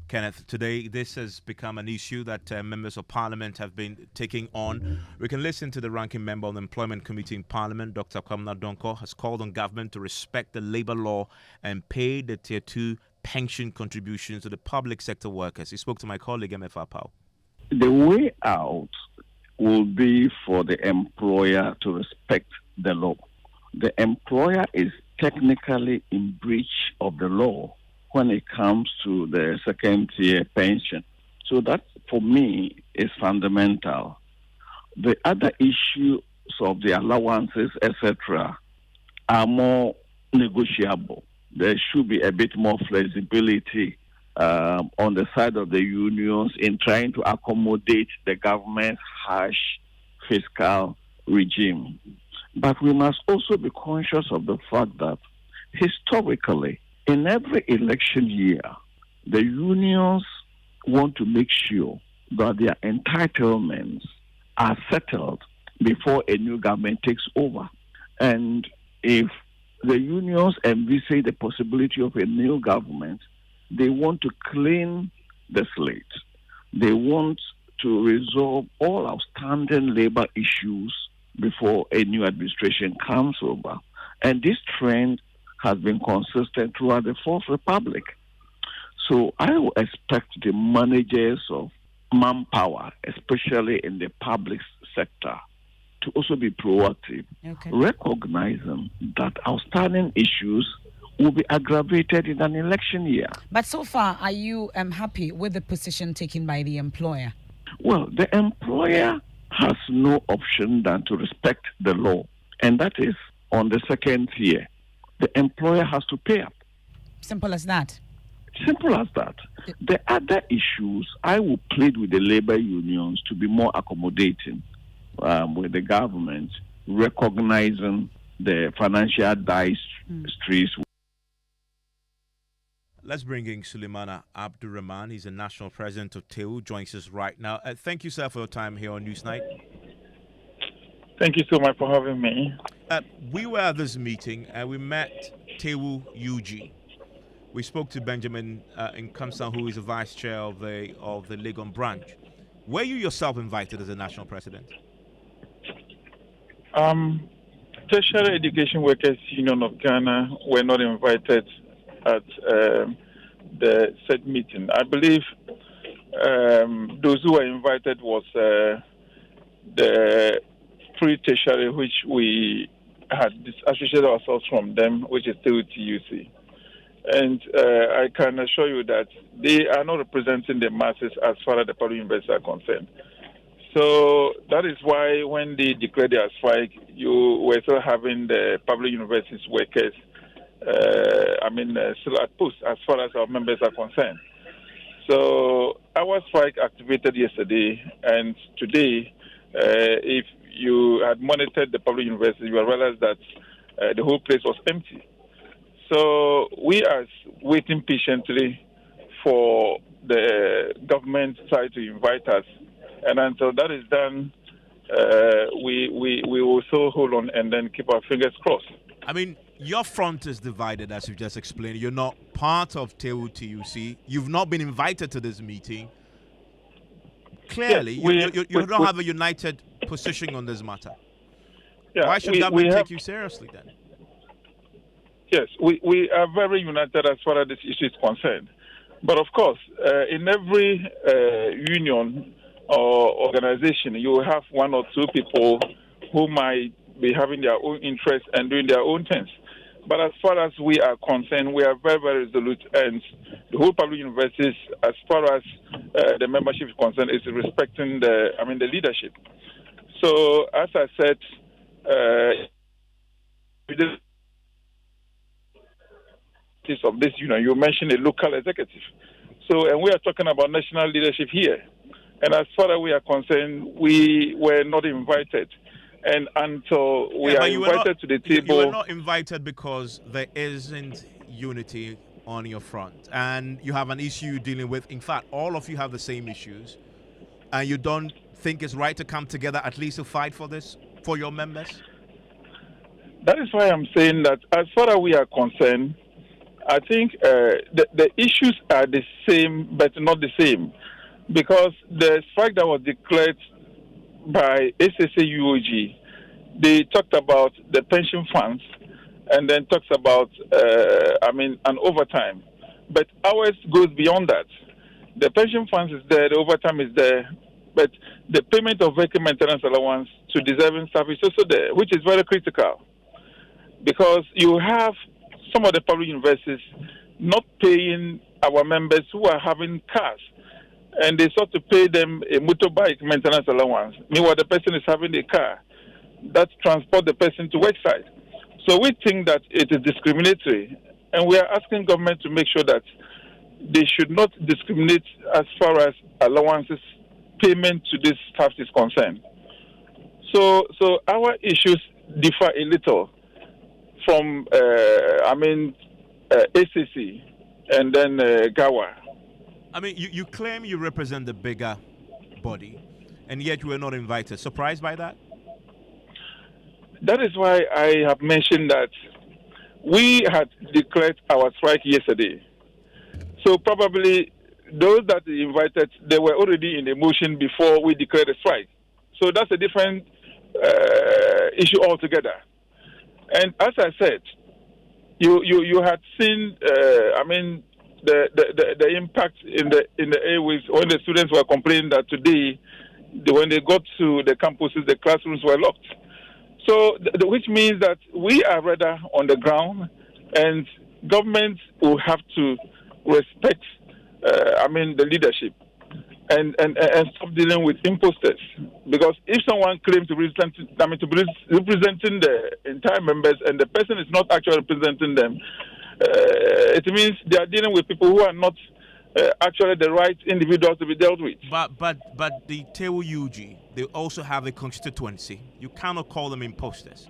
Kenneth. Today, this has become an issue that members of Parliament have been taking on. We can listen to the ranking member on the Employment Committee in Parliament, Dr. Kwamna Donko, has called on government to respect the labour law and pay the Tier 2 pension contributions to the public sector workers. He spoke to my colleague, MFR Powell. The way out will be for the employer to respect the law. The employer is technically in breach of the law when it comes to the second tier pension. So that, for me, is fundamental. The other issues of the allowances, etc., are more negotiable. There should be a bit more flexibility on the side of the unions in trying to accommodate the government's harsh fiscal regime. But we must also be conscious of the fact that historically, in every election year, the unions want to make sure that their entitlements are settled before a new government takes over. And if the unions envisage the possibility of a new government, they want to clean the slate. They want to resolve all outstanding labor issues before a new administration comes over. And this trend has been consistent throughout the Fourth Republic. So I will expect the managers of manpower, especially in the public sector, to also be proactive, recognizing that outstanding issues will be aggravated in an election year. But so far, are you happy with the position taken by the employer? Well, the employer has no option than to respect the law, and that is on the second tier. The employer has to pay up. Simple as that. Simple as that. The other issues, I will plead with the labor unions to be more accommodating with the government, recognizing the financial dire straits. Let's bring in Suleimana Abdurrahman. He's the national president of TEU, joins us right now. Thank you, sir, for your time here on Newsnight. Thank you so much for having me. We were at this meeting and we met TEU UG. We spoke to Benjamin Nkamsa, who is the vice chair of the Legon branch. Were you yourself invited as a national president? Tertiary Education Workers Union of Ghana were not invited at the said meeting. I believe those who were invited was the pre-tertiary, which we had disassociated ourselves from them, which is still TUC. And I can assure you that they are not representing the masses as far as the public universities are concerned. So that is why when they declared their strike, you were still having the public universities workers, still at post as far as our members are concerned. So our strike activated yesterday, and today, if you had monitored the public university, you will realize that the whole place was empty. So we are waiting patiently for the government side to invite us. And until that is done, we will still hold on and then keep our fingers crossed. I mean, your front is divided, as you just explained. You're not part of TEU TUC. You've not been invited to this meeting. Clearly, yes, you don't have a united position on this matter. Yeah, why should government take you seriously then? Yes, we are very united as far as this issue is concerned. But of course, in every union or organization, you will have one or two people who might be having their own interests and doing their own things. But as far as we are concerned, we are very, very resolute, and the whole public universities, as far as the membership is concerned, is respecting the leadership. So, as I said, of this, you mentioned a local executive. So, and we are talking about national leadership here. And as far as we are concerned, we were not invited. And until we are invited to the table... You were not invited because there isn't unity on your front. And you have an issue you're dealing with. In fact, all of you have the same issues. And you don't think it's right to come together at least to fight for this, for your members? That is why I'm saying that as far as we are concerned, I think the issues are the same, but not the same. Because the strike that was declared by SSA-UOG, they talked about the pension funds and then talks about, an overtime. But ours goes beyond that. The pension funds is there, the overtime is there, but the payment of vehicle maintenance allowance to deserving staff is also there, which is very critical. Because you have some of the public universities not paying our members who are having cars. and they sought to pay them a motorbike maintenance allowance. Meanwhile, the person is having a car that transports the person to work site. So we think that it is discriminatory, and we are asking government to make sure that they should not discriminate as far as allowances payment to this staff is concerned. So our issues differ a little from, ACC and then GAWA. I mean, you claim you represent the bigger body, and yet you were not invited. Surprised by that? That is why I have mentioned that we had declared our strike yesterday. So probably those that invited, they were already in the motion before we declared a strike. So that's a different issue altogether. And as I said, you had seen, the impact in the airways when the students were complaining that today, when they got to the campuses, the classrooms were locked. So, which means that we are rather on the ground, and government will have to respect, the leadership, and stop dealing with imposters. Because if someone claims to be representing the entire members, and the person is not actually representing them, it means they are dealing with people who are not actually the right individuals to be dealt with. But the Tewu UG, they also have a constituency. You cannot call them imposters.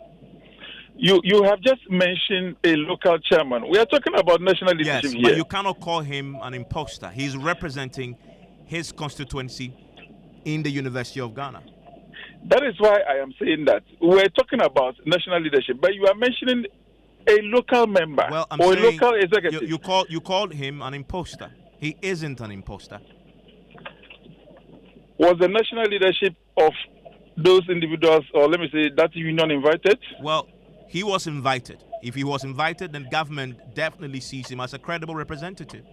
You have just mentioned a local chairman. We are talking about national leadership here. Yes, but you cannot call him an imposter. He's representing his constituency in the University of Ghana. That is why I am saying that we're talking about national leadership, but you are mentioning a local member or a local executive. You called him an imposter. He isn't an imposter. Was the national leadership of those individuals, or let me say, that union invited? Well, he was invited. If he was invited, then government definitely sees him as a credible representative.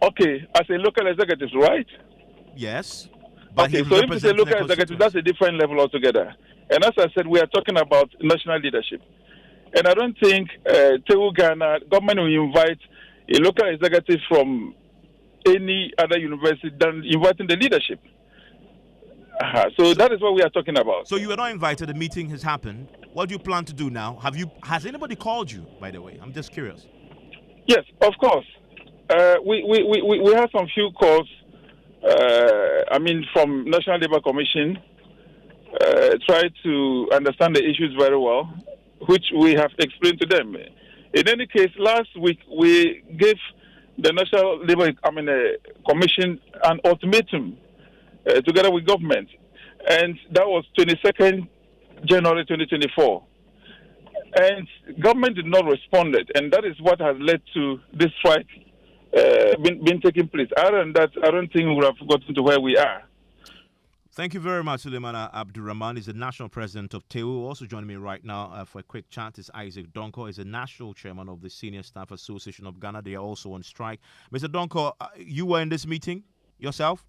Okay, as a local executive, right? Yes. But okay, so if it's a local executive, that's a different level altogether. And as I said, we are talking about national leadership. And I don't think Tewu Ghana government will invite a local executive from any other university than inviting the leadership. So that is what we are talking about. So you were not invited. The meeting has happened. What do you plan to do now? Has anybody called you, by the way? I'm just curious. Yes, of course. We had some few calls. From National Labour Commission. Try to understand the issues very well, which we have explained to them. In any case, last week we gave the National Labour Commission an ultimatum together with government, and that was 22nd January 2024. And government did not respond, and that is what has led to this strike been taking place. Other than that, I don't think we would have gotten to where we are. Thank you very much, Suleimana Abdurrahman. He's the national president of Tewu. Also joining me right now for a quick chat is Isaac Donko. He's the national chairman of the Senior Staff Association of Ghana. They are also on strike. Mr. Donko, you were in this meeting yourself?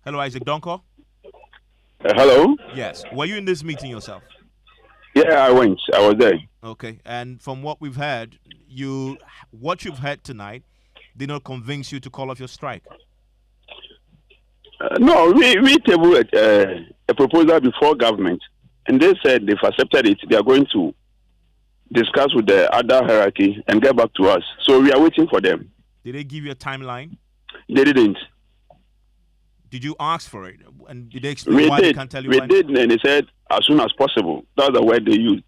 Hello, Isaac Donko. Hello? Yes. Were you in this meeting yourself? Yeah, I went. I was there. Okay. And from what we've heard, what you've heard tonight did not convince you to call off your strike? No, we tabled a proposal before government, and they said they've accepted it. They are going to discuss with the other hierarchy and get back to us. So we are waiting for them. Did they give you a timeline? They didn't. Did you ask for it? And did they explain why they can't tell you when? We did, and they said as soon as possible. That's the word they used.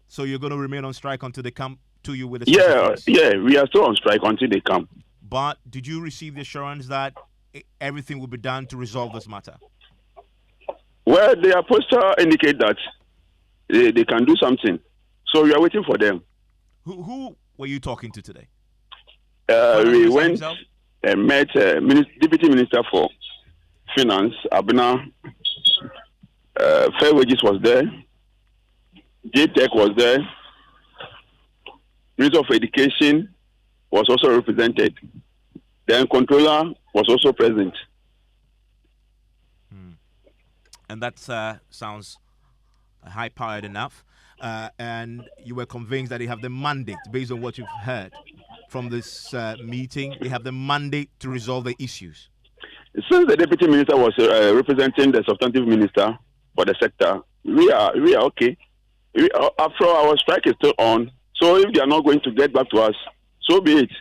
So you're going to remain on strike until they come to you with a Yeah, we are still on strike until they come. But did you receive the assurance that everything will be done to resolve this matter? Well, their poster indicate that they can do something. So we are waiting for them. Who were you talking to today? We went and met Deputy Minister for Finance, Abena. Fair Wages was there. JTech was there. Minister of Education was also represented. Then Controller was also present. And that sounds high-powered enough. And you were convinced that they have the mandate based on what you've heard from this meeting. They have the mandate to resolve the issues. Since the deputy minister was representing the substantive minister for the sector, we are okay. After our strike is still on, so if they are not going to get back to us, so be it.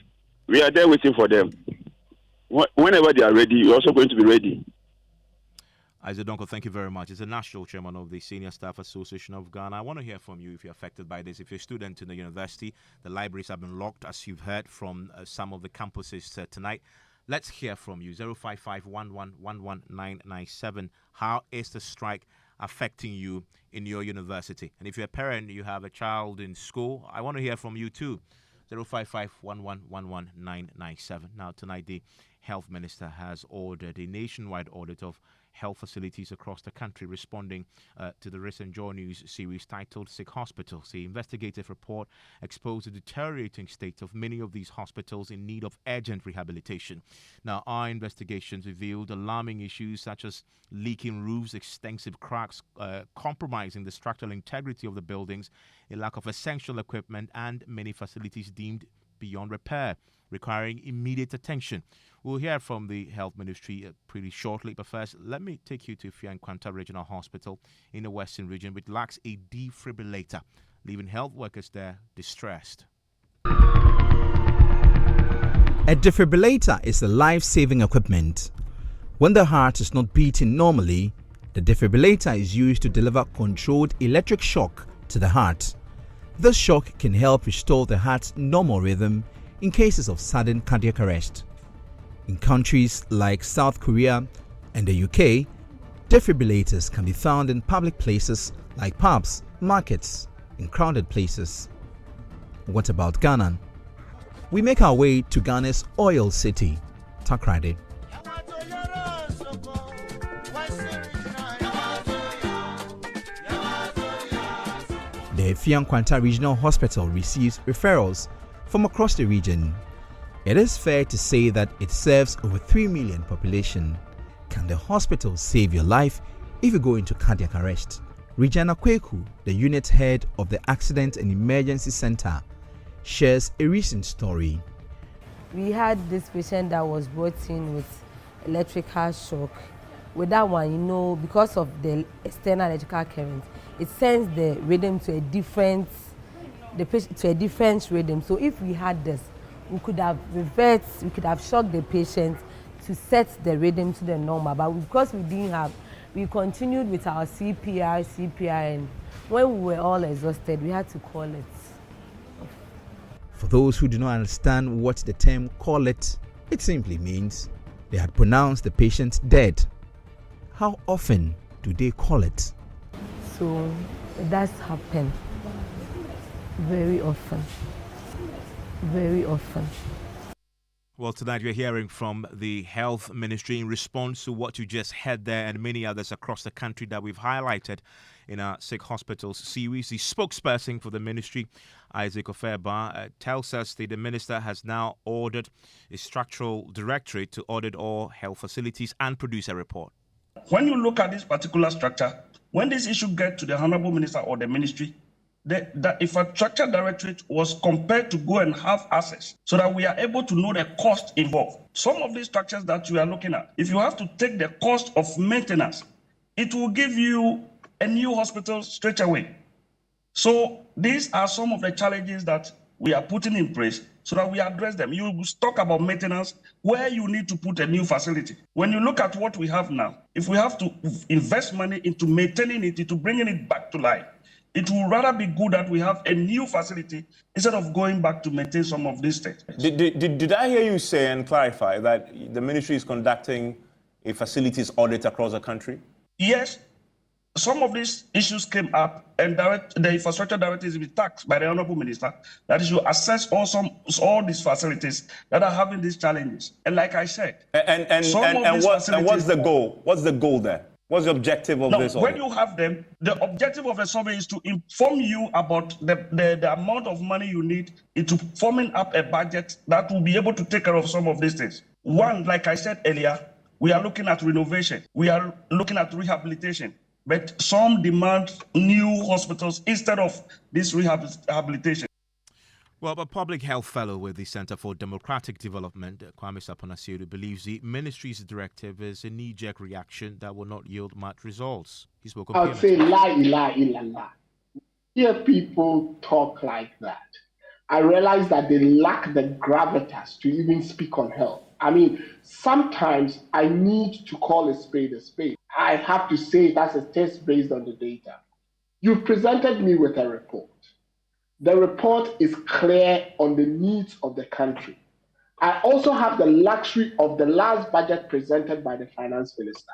We are there waiting for them. Whenever they are ready, we're also going to be ready. Isaac Donko, thank you very much. He's the national chairman of the Senior Staff Association of Ghana. I want to hear from you if you're affected by this. If you're a student in the university, the libraries have been locked, as you've heard from some of the campuses tonight. Let's hear from you. 055-11-11997. How is the strike affecting you in your university? And if you're a parent, you have a child in school, I want to hear from you too. 055-11-11997. Now, tonight, the health minister has ordered a nationwide audit of health facilities across the country, responding to the recent Joy News series titled Sick Hospitals. The investigative report exposed the deteriorating state of many of these hospitals in need of urgent rehabilitation. Now, our investigations revealed alarming issues such as leaking roofs, extensive cracks, compromising the structural integrity of the buildings, a lack of essential equipment, and many facilities deemed beyond repair, requiring immediate attention. We'll hear from the Health Ministry pretty shortly, but first, let me take you to Fiankwanta Regional Hospital in the Western region, which lacks a defibrillator, leaving health workers there distressed. A defibrillator is a life-saving equipment. When the heart is not beating normally, the defibrillator is used to deliver controlled electric shock to the heart. This shock can help restore the heart's normal rhythm in cases of sudden cardiac arrest. In countries like South Korea and the UK, defibrillators can be found in public places like pubs, markets, and crowded places. What about Ghana? We make our way to Ghana's oil city, Takoradi. The Fiankwanta Regional Hospital receives referrals from across the region. It is fair to say that it serves over 3 million population. Can the hospital save your life if you go into cardiac arrest? Regina Kweku, the unit head of the Accident and Emergency Center, shares a recent story. We had this patient that was brought in with electrical shock. With that one, because of the external electrical current, it sends the rhythm to a different rhythm. So if we had this, we could have shocked the patient to set the rhythm to the normal. But because we didn't have, we continued with our CPR, and when we were all exhausted, we had to call it. For those who do not understand what the term "call it," it simply means they had pronounced the patient dead. How often do they call it? So it does happen very often. Very often. Well, tonight we're hearing from the Health Ministry in response to what you just heard there and many others across the country that we've highlighted in our Sick Hospitals series. The spokesperson for the ministry, Isaac Ofeba, tells us that the minister has now ordered a structural directorate to audit all health facilities and produce a report. When you look at this particular structure, when this issue gets to the Honorable Minister or the ministry, if a structure directorate was compared to go and have access so that we are able to know the cost involved. Some of these structures that you are looking at, if you have to take the cost of maintenance, it will give you a new hospital straight away. So these are some of the challenges that we are putting in place so that we address them. You talk about maintenance where you need to put a new facility. When you look at what we have now, if we have to invest money into maintaining it, into bringing it back to life, it will rather be good that we have a new facility instead of going back to maintain some of these things. Did I hear you say and clarify that the ministry is conducting a facilities audit across the country? Yes. Some of these issues came up, and the infrastructure director is being tasked by the Honorable Minister that is to assess all these facilities that are having these challenges. And like I said, what's the goal? What's the goal there? What's the objective of this? When you have them, the objective of the survey is to inform you about the amount of money you need into forming up a budget that will be able to take care of some of these things. One, like I said earlier, we are looking at renovation. We are looking at rehabilitation. But some demand new hospitals instead of this rehabilitation. Well, a public health fellow with the Center for Democratic Development, Kwame Saponasiru, believes the ministry's directive is a knee-jerk reaction that will not yield much results. He spoke on I would say lie. Hear people talk like that. I realize that they lack the gravitas to even speak on health. I mean, sometimes I need to call a spade a spade. I have to say it as a test based on the data. You've presented me with a report. The report is clear on the needs of the country. I also have the luxury of the last budget presented by the finance minister,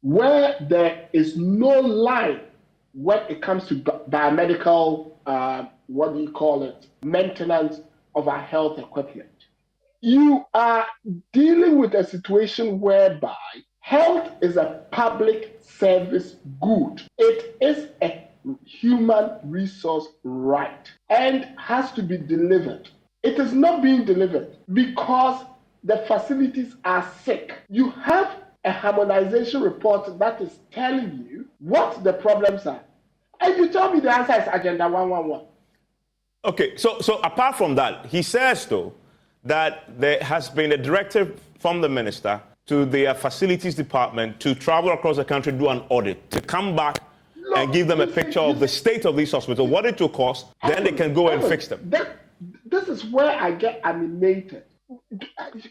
where there is no line when it comes to biomedical, maintenance of our health equipment. You are dealing with a situation whereby health is a public service good. It is a human resource right and has to be delivered. It is not being delivered because the facilities are sick. You have a harmonization report that is telling you what the problems are. And you tell me the answer is Agenda 111. Okay, so apart from that, he says, though, that there has been a directive from the minister to their facilities department to travel across the country, do an audit, to come back and give them a picture of the state of these hospitals, what it will cost, then they can go and fix them. This is where I get animated.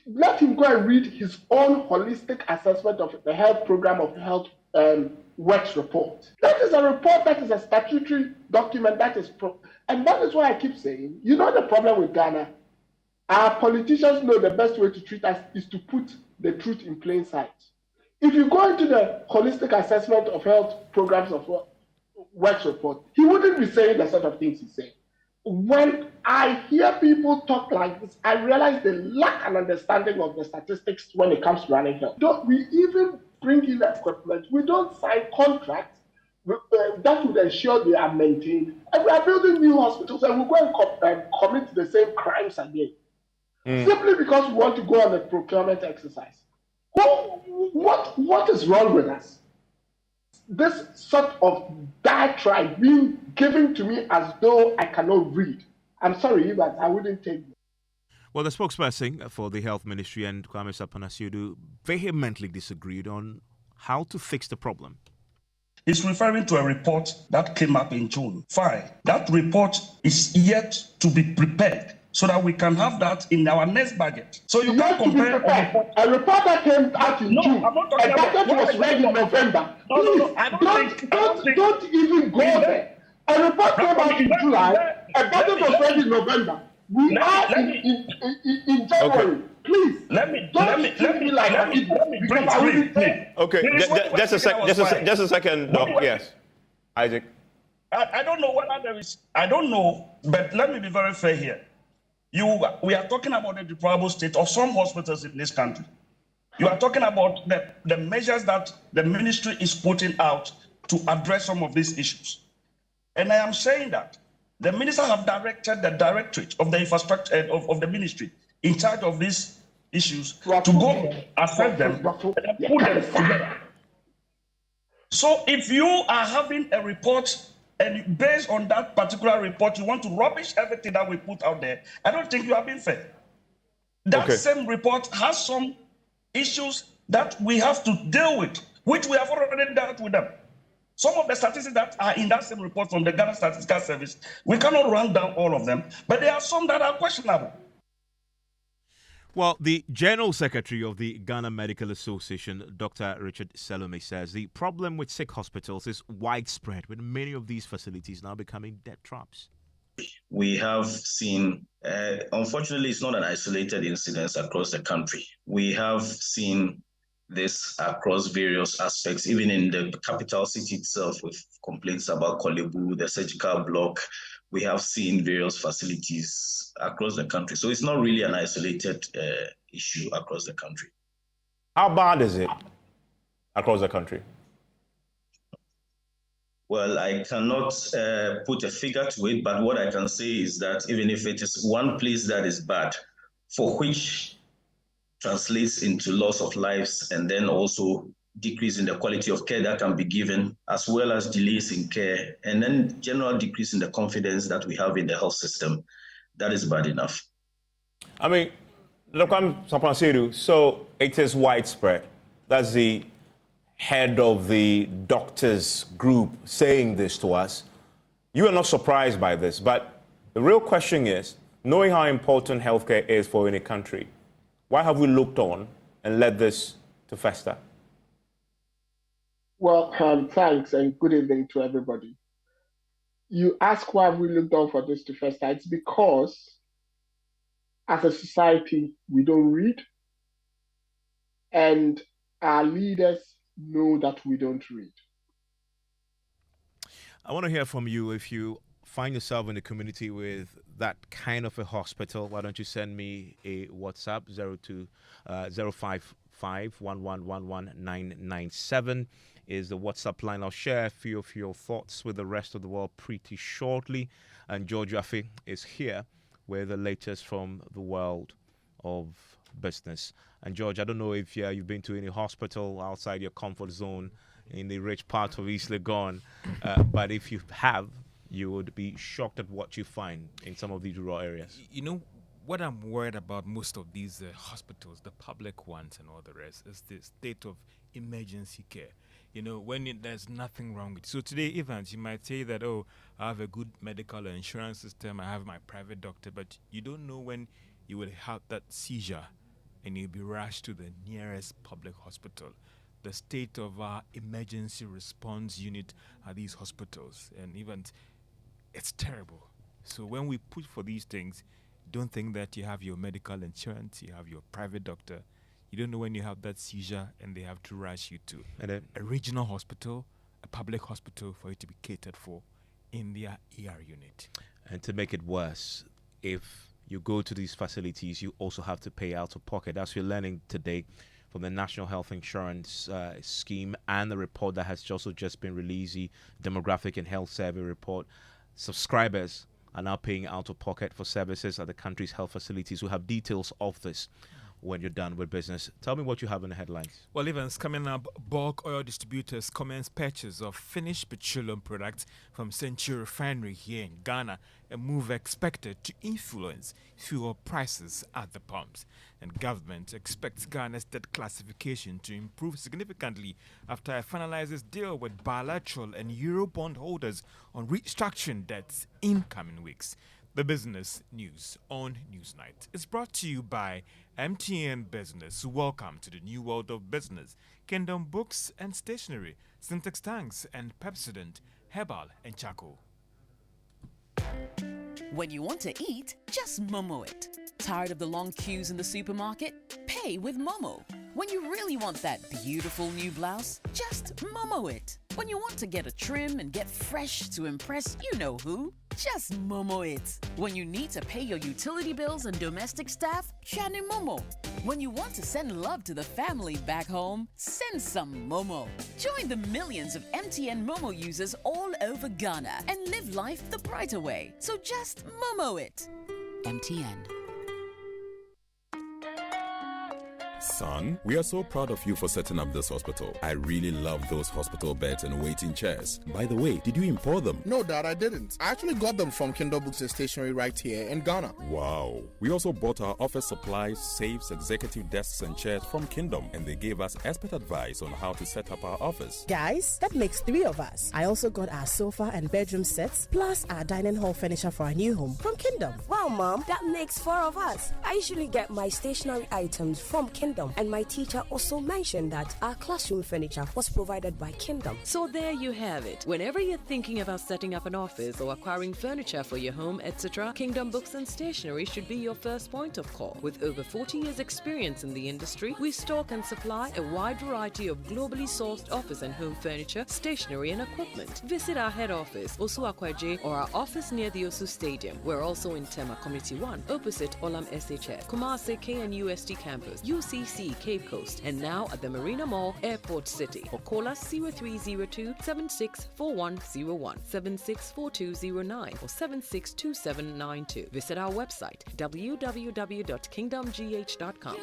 Let him go and read his own holistic assessment of the health program of health works report. That is a report, that is a statutory document, and that is why I keep saying, you know the problem with Ghana? Our politicians know the best way to treat us is to put the truth in plain sight. If you go into the holistic assessment of health programs of works report, he wouldn't be saying the sort of things he's saying. When I hear people talk like this, I realize they lack an understanding of the statistics when it comes to running health. Don't we even bring in equipment? We don't sign contracts that would ensure they are maintained. And we are building new hospitals and we go and commit the same crimes again. Simply because we want to go on a procurement exercise. What is wrong with us? This sort of diatribe being given to me as though I cannot read. I'm sorry, but I wouldn't take it. Well, the spokesperson for the Health Ministry and Kwame Saponasiru vehemently disagreed on how to fix the problem. He's referring to a report that came up in June. Fine. That report is yet to be prepared so that we can have that in our next budget. So you can't compare a report that came out in June. A budget was ready in November. Don't even go there. A report came out in July. A budget was ready in November. We are in January. Okay. Please, let me bring Okay, just a second, Doc. Yes, Isaac. I don't know whether there is. I don't know, but let me be very fair here. We are talking about the deplorable state of some hospitals in this country. You are talking about the measures that the ministry is putting out to address some of these issues. And I am saying that the minister have directed the directorate of the infrastructure of the ministry in charge of these issues to go assess them and put them together. So if you are having a report and based on that particular report, you want to rubbish everything that we put out there, I don't think you are being fair. That same report has some issues that we have to deal with, which we have already dealt with them. Some of the statistics that are in that same report from the Ghana Statistical Service, we cannot run down all of them, but there are some that are questionable. Well, the General Secretary of the Ghana Medical Association, Dr. Richard Salome, says the problem with sick hospitals is widespread, with many of these facilities now becoming death traps. We have seen, unfortunately, it's not an isolated incident across the country. We have seen this across various aspects, even in the capital city itself, with complaints about Kolebu, the surgical block. We have seen various facilities across the country. So it's not really an isolated issue across the country. How bad is it across the country? Well, I cannot put a figure to it, but what I can say is that even if it is one place that is bad, for which translates into loss of lives and then also decrease in the quality of care that can be given, as well as delays in care, and then general decrease in the confidence that we have in the health system. that is bad enough. I mean, look, I'm Sapansiru, so it is widespread. That's the head of the doctors group saying this to us. You are not surprised by this, but the real question is, knowing how important healthcare is for any country, why have we looked on and let this to fester? Well, thanks and good evening to everybody. You ask why have we looked on for this to fester? It's because as a society, we don't read, and our leaders know that we don't read. I want to hear from you. If you find yourself in the community with that kind of a hospital, why don't you send me a WhatsApp 055-111-997 is the WhatsApp line. I'll share a few of your thoughts with the rest of the world pretty shortly. And George Afe is here with the latest from the world of business. And George, I don't know if you've been to any hospital outside your comfort zone in the rich part of East Legon, but if you have, you would be shocked at what you find in some of these rural areas. You know, what I'm worried about most of these hospitals, the public ones and all the rest, is the state of emergency care. You know, when there's nothing wrong with it. So today, Evans, you might say that, oh, I have a good medical insurance system, I have my private doctor, but you don't know when you will have that seizure and you'll be rushed to the nearest public hospital. The state of our emergency response unit at these hospitals and even it's terrible. So when we push for these things, don't think that you have your medical insurance, you have your private doctor. You don't know when you have that seizure and they have to rush you to a regional hospital, a public hospital for you to be catered for in their ER unit. And to make it worse, if you go to these facilities, you also have to pay out of pocket. As we're learning today from the National Health Insurance Scheme and the report that has also just been released, the Demographic and Health Survey report, subscribers are now paying out of pocket for services at the country's health facilities. We'll have details of this when you're done with business. Tell me what you have in the headlines. Well, Evans, coming up, bulk oil distributors commence purchase of finished petroleum products from Century Refinery here in Ghana, a move expected to influence fuel prices at the pumps. And government expects Ghana's debt classification to improve significantly after it finalizes deal with bilateral and Eurobond holders on restructuring debts in coming weeks. The business news on Newsnight is brought to you by MTN Business. Welcome to the new world of business. Kingdom Books and Stationery, Syntax Tanks and Pepsodent, Herbal and Charcoal. When you want to eat, just Momo it. Tired of the long queues in the supermarket? Pay with Momo. When you really want that beautiful new blouse, just Momo it. When you want to get a trim and get fresh to impress you know who, just Momo it. When you need to pay your utility bills and domestic staff, Shani Momo. When you want to send love to the family back home, send some Momo. Join the millions of MTN Momo users all over Ghana and live life the brighter way. So just Momo it. MTN. Son, we are so proud of you for setting up this hospital. I really love those hospital beds and waiting chairs. By the way, did you import them? No, Dad, I didn't. I actually got them from Kingdom Books and Stationery right here in Ghana. Wow. We also bought our office supplies, safes, executive desks and chairs from Kingdom, and they gave us expert advice on how to set up our office. Guys, that makes 3 of us. I also got our sofa and bedroom sets, plus our dining hall furniture for our new home from Kingdom. Wow, Mom, that makes 4 of us. I usually get my stationery items from Kingdom. And my teacher also mentioned that our classroom furniture was provided by Kingdom. So there you have it. Whenever you're thinking about setting up an office or acquiring furniture for your home, etc., Kingdom Books and Stationery should be your first point of call. With over 40 years experience in the industry, we stock and supply a wide variety of globally sourced office and home furniture, stationery and equipment. Visit our head office, Osu Akwaje, or our office near the Osu Stadium. We're also in Tema Community 1, opposite Olam SHF, Kumasi KNUST campus, UCC Cape Coast, and now at the Marina Mall, Airport City. Or call us 0302 764101, 764209, or 762792. Visit our website www.kingdomgh.com.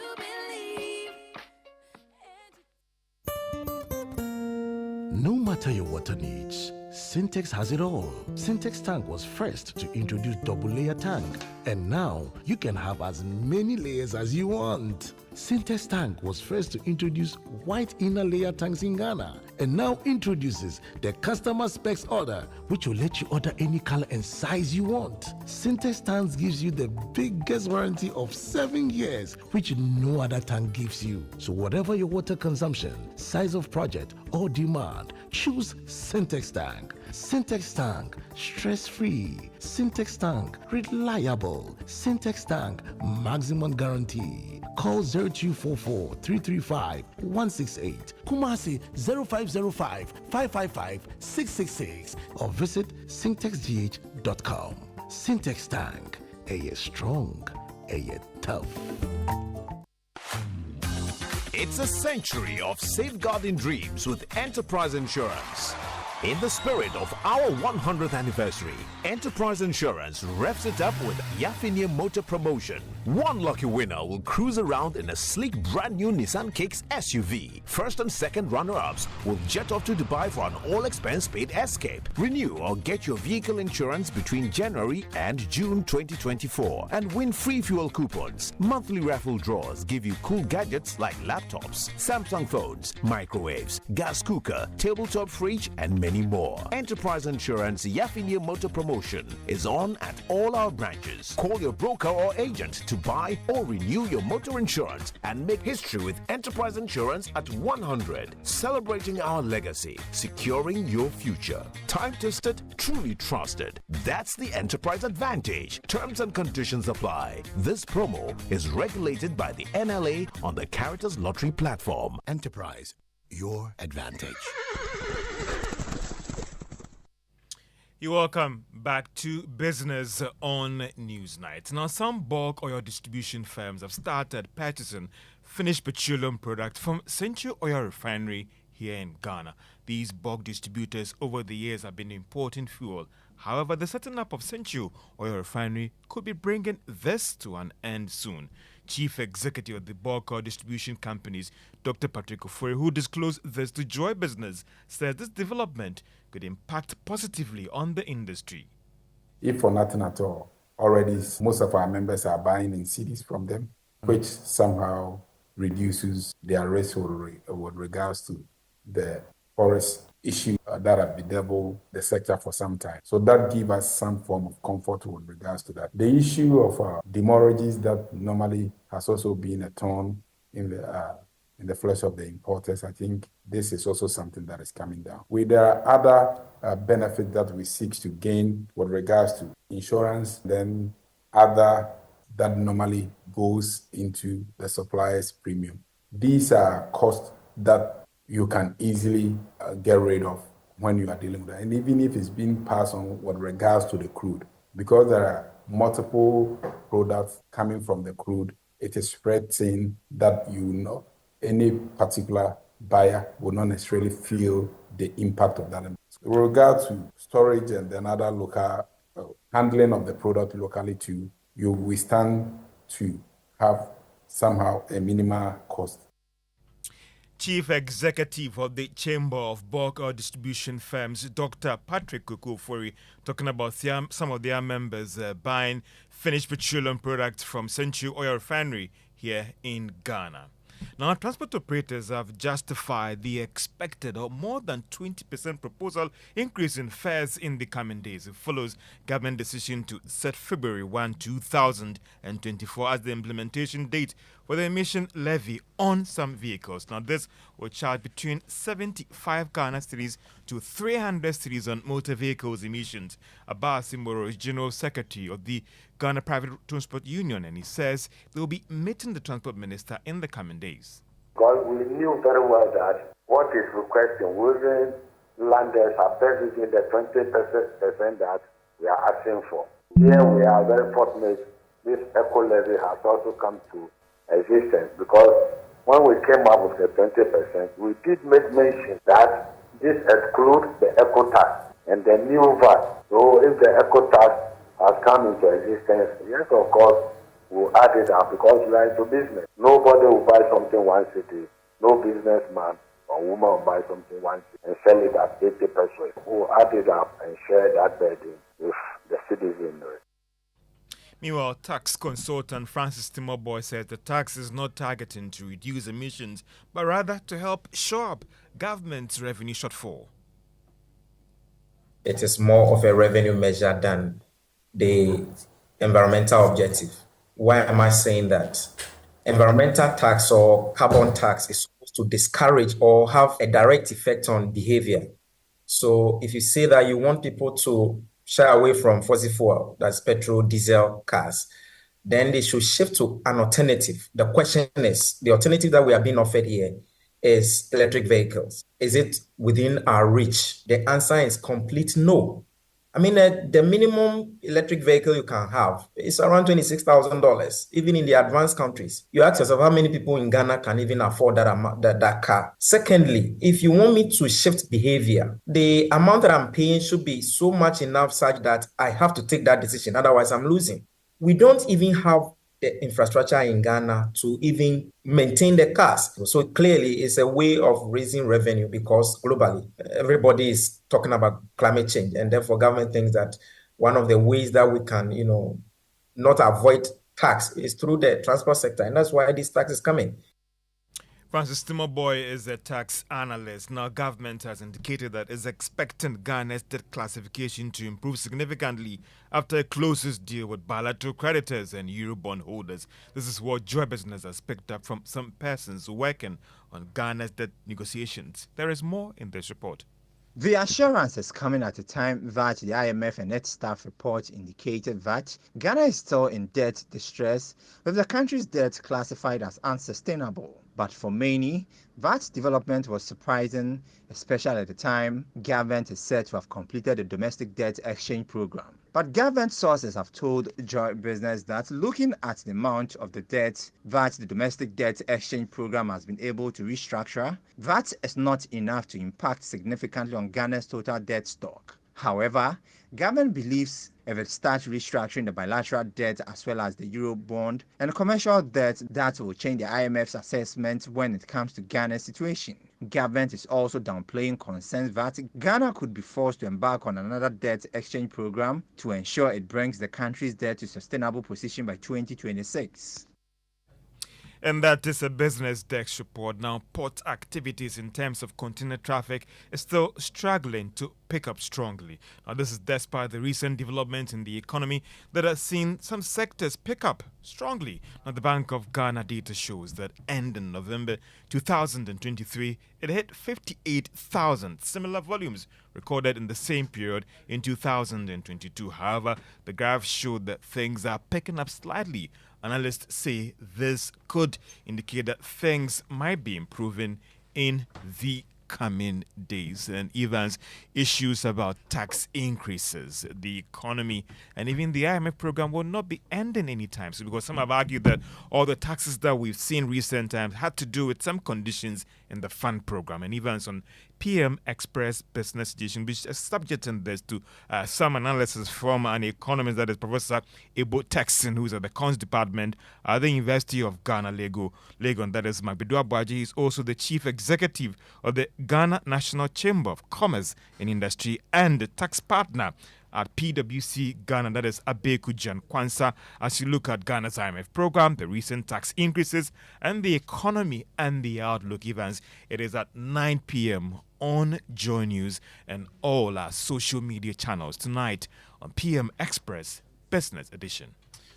No matter your water needs, Syntex has it all. Syntex tank was first to introduce double layer tank, and now you can have as many layers as you want. Syntex tank was first to introduce white inner layer tanks in Ghana, and now introduces the customer specs order, which will let you order any color and size you want. Syntex tanks gives you the biggest warranty of 7 years, which no other tank gives you. So whatever your water consumption, size of project, or demand, choose Syntex tank. Syntex tank, stress-free. Syntex tank, reliable. Syntex tank, maximum guarantee. Call 0244 335 168, Kumasi 0505 555 666, or visit syntexgh.com. Syntex tank, a strong, a tough. It's a century of safeguarding dreams with Enterprise Insurance. In the spirit of our 100th anniversary, Enterprise Insurance revs it up with Yafinia Motor Promotion. One lucky winner will cruise around in a sleek brand new Nissan Kicks SUV. First and second runner-ups will jet off to Dubai for an all-expense paid escape. Renew or get your vehicle insurance between January and June 2024 and win free fuel coupons. Monthly raffle draws give you cool gadgets like laptops, Samsung phones, microwaves, gas cooker, tabletop fridge, and many more. Enterprise Insurance Yafinia Motor Promotion is on at all our branches. Call your broker or agent to buy or renew your motor insurance and make history with Enterprise Insurance at 100. Celebrating our legacy, securing your future. Time-tested, truly trusted. That's the Enterprise Advantage. Terms and conditions apply. This promo is regulated by the NLA on the Caritas Lottery platform. Enterprise, your advantage. You're welcome back to Business on Newsnight. Now, some bulk oil distribution firms have started purchasing finished petroleum products from Central Oil Refinery here in Ghana. These bulk distributors over the years have been importing fuel. However, the setting up of Central Oil Refinery could be bringing this to an end soon. Chief Executive of the bulk oil distribution companies, Dr. Patrick Ofori, who disclosed this to Joy Business, says this development could impact positively on the industry. If for nothing at all, already most of our members are buying in cedis from them, which somehow reduces their risk with regards to the forest issue that have bedeviled the sector for some time. So that gives us some form of comfort with regards to that. The issue of demurrages that normally has also been a thorn in the flesh of the importers, I think this is also something that is coming down. There are other benefits that we seek to gain with regards to insurance, then other that normally goes into the supplier's premium. These are costs that you can easily get rid of when you are dealing with that. And even if it's being passed on with regards to the crude, because there are multiple products coming from the crude, it is spread thin that any particular buyer will not necessarily feel the impact of that. With regard to storage and then other local handling of the product locally too, we stand to have somehow a minimal cost. Chief Executive of the Chamber of Bulk Oil Distribution Firms, Dr. Patrick Ofori, talking about some of their members buying finished petroleum products from Central Oil Refinery here in Ghana. Now, transport operators have justified the expected or more than 20% proposal increase in fares in the coming days. It follows government decision to set February 1, 2024 as the implementation date for the emission levy on some vehicles. Now, this will charge between 75 Ghana cedis to 300 cedis on motor vehicles emissions. Abbas Simboro is General Secretary of the Ghana Private Transport Union, and he says they will be meeting the Transport Minister in the coming days. Because we knew very well that what is requesting within landers are basically the 20% that we are asking for. Here we are very fortunate this eco levy has also come to existence, because when we came up with the 20%, we did make mention that this excludes the eco tax and the new VAT. So if the eco tax has come into existence, yes, of course, we'll add it up because we are into business. Nobody will buy something one city. No businessman or woman will buy something once and sell it at 80 pesos. We'll add it up and share that burden with the citizen. Meanwhile, tax consultant Francis Timoboy says the tax is not targeting to reduce emissions, but rather to help shore up government's revenue shortfall. It is more of a revenue measure than the environmental objective. Why am I saying that? Environmental tax or carbon tax is supposed to discourage or have a direct effect on behavior. So if you say that you want people to shy away from fossil fuel, that's petrol, diesel cars, then they should shift to an alternative. The question is, the alternative that we are being offered here is electric vehicles. Is it within our reach? The answer is complete no. I mean, the minimum electric vehicle you can have is around $26,000, even in the advanced countries. You ask yourself how many people in Ghana can even afford that car. Secondly, if you want me to shift behavior, the amount that I'm paying should be so much enough such that I have to take that decision. Otherwise, I'm losing. We don't even have the infrastructure in Ghana to even maintain the cars. So clearly it's a way of raising revenue because globally everybody is talking about climate change, and therefore government thinks that one of the ways that we can, not avoid tax is through the transport sector, and that's why this tax is coming. Francis Timoboy is a tax analyst. Now, government has indicated that it's expecting Ghana's debt classification to improve significantly after it closes deal with bilateral creditors and Eurobond holders. This is what Joy Business has picked up from some persons working on Ghana's debt negotiations. There is more in this report. The assurance is coming at a time that the IMF and its staff report indicated that Ghana is still in debt distress, with the country's debt classified as unsustainable. But for many, that development was surprising, especially at the time government is said to have completed the domestic debt exchange program. But government sources have told Joy Business that looking at the amount of the debt that the domestic debt exchange program has been able to restructure, that is not enough to impact significantly on Ghana's total debt stock. However, government believes if it starts restructuring the bilateral debt as well as the Euro bond and commercial debt, that will change the IMF's assessment when it comes to Ghana's situation. Government is also downplaying concerns that Ghana could be forced to embark on another debt exchange program to ensure it brings the country's debt to a sustainable position by 2026. And that is a business desk report. Now, port activities in terms of container traffic is still struggling to pick up strongly. Now, this is despite the recent developments in the economy that has seen some sectors pick up strongly. Now, the Bank of Ghana data shows that end in November 2023, it hit 58,000 similar volumes recorded in the same period in 2022. However, the graph showed that things are picking up slightly. Analysts say this could indicate that things might be improving in the coming days. And Evans, issues about tax increases, the economy, and even the IMF program will not be ending anytime soon, because some have argued that all the taxes that we've seen recent times had to do with some conditions in the fund program. And Evans on PM Express Business Edition, which is subjecting this to some analysis from an economist, that is Professor Ebo Texan, who's at the Cons Department at the University of Ghana, Legon. That is Magbedu Abuaji. He's also the Chief Executive of the Ghana National Chamber of Commerce and Industry and the tax partner at PwC Ghana, that is Abeku Jan Kwansa. As you look at Ghana's IMF program, the recent tax increases, and the economy and the outlook, Evans, it is at 9 p.m. on Joy News and all our social media channels tonight on PM Express Business Edition.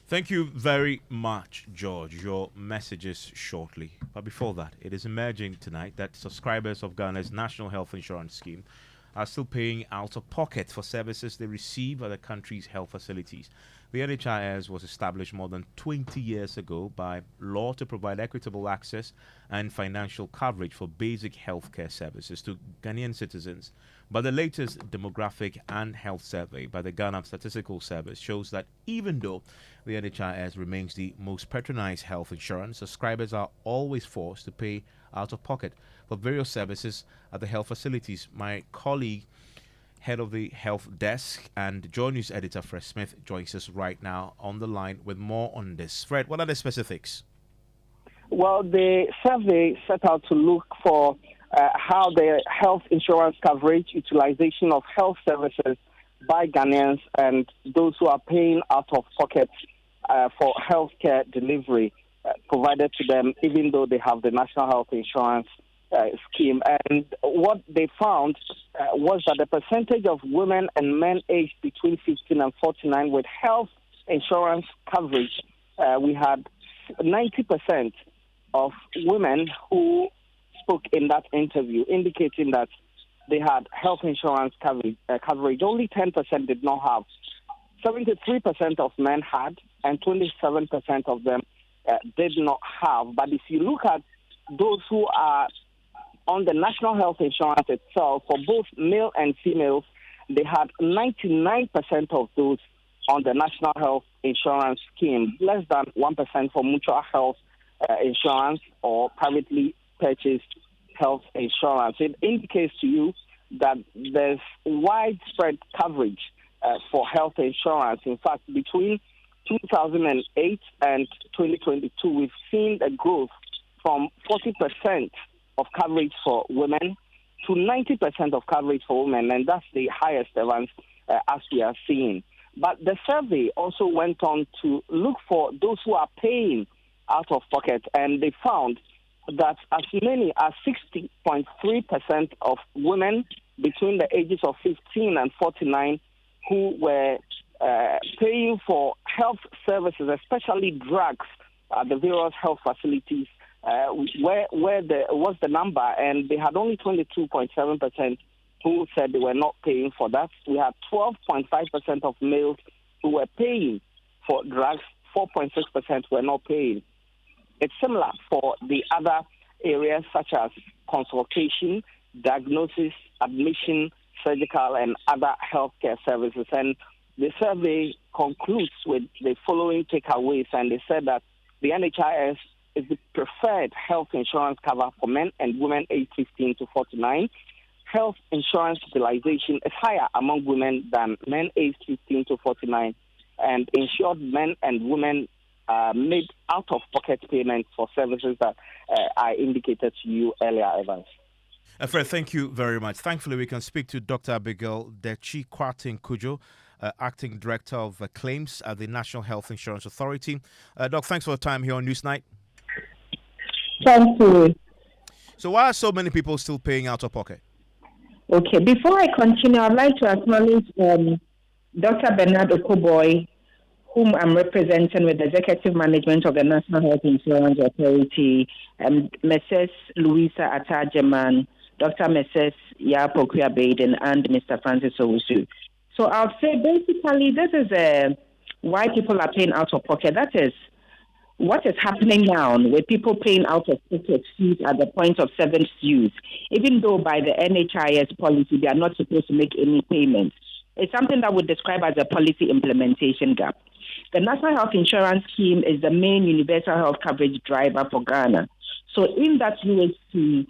Thank you very much, George. Your messages shortly. But before that, it is emerging tonight that subscribers of Ghana's National Health Insurance Scheme are still paying out of pocket for services they receive at the country's health facilities. The NHIS was established more than 20 years ago by law to provide equitable access and financial coverage for basic healthcare services to Ghanaian citizens. But the latest demographic and health survey by the Ghana Statistical Service shows that even though the NHIS remains the most patronized health insurance, subscribers are always forced to pay out of pocket for various services at the health facilities. My colleague, head of the health desk and Joy News editor Fred Smith, joins us right now on the line with more on this. Fred, what are the specifics? Well, the survey set out to look for how the health insurance coverage, utilization of health services by Ghanaians and those who are paying out of pocket for healthcare delivery provided to them, even though they have the National Health Insurance scheme. And what they found was that the percentage of women and men aged between 15 and 49 with health insurance coverage, we had 90% of women who spoke in that interview indicating that they had health insurance coverage. Only 10% did not have. 73% of men had, and 27% of them did not have. But if you look at those who are on the National Health Insurance itself, for both male and females, they had 99% of those on the National Health Insurance scheme, less than 1% for mutual health insurance or privately purchased health insurance. It indicates to you that there's widespread coverage for health insurance. In fact, between 2008 and 2022, we've seen a growth from 40% of coverage for women to 90% of coverage for women, and that's the highest ever as we are seeing. But the survey also went on to look for those who are paying out of pocket, and they found that as many as 60.3% of women between the ages of 15 and 49 who were paying for health services, especially drugs, at the various health facilities, was the number, and they had only 22.7% who said they were not paying for that. We had 12.5% of males who were paying for drugs, 4.6% were not paying. It's similar for the other areas such as consultation, diagnosis, admission, surgical, and other healthcare services. And the survey concludes with the following takeaways, and they said that the NHIS is the preferred health insurance cover for men and women aged 15 to 49. Health insurance utilization is higher among women than men aged 15 to 49, and insured men and women made out-of-pocket payments for services that I indicated to you earlier, Evans. Fred, thank you very much. Thankfully, we can speak to Dr. Abigail Dechi Kwarteng Kojo, Acting Director of Claims at the National Health Insurance Authority. Doc, thanks for the time here on Newsnight. Thank you. So why are so many people still paying out of pocket? Okay, before I continue, I'd like to acknowledge Dr. Bernard Okoboy, whom I'm representing with the Executive Management of the National Health Insurance Authority, Mrs. Louisa Atajeman, Dr. Mrs. Yapokuya Baden, and Mr. Francis Owusu. So I'll say basically this is why people are paying out of pocket. That is what is happening now with people paying out of pocket fees at the point of seventh use, even though by the NHIS policy they are not supposed to make any payments. It's something that would describe as a policy implementation gap. The National Health Insurance Scheme is the main universal health coverage driver for Ghana. So in that UHC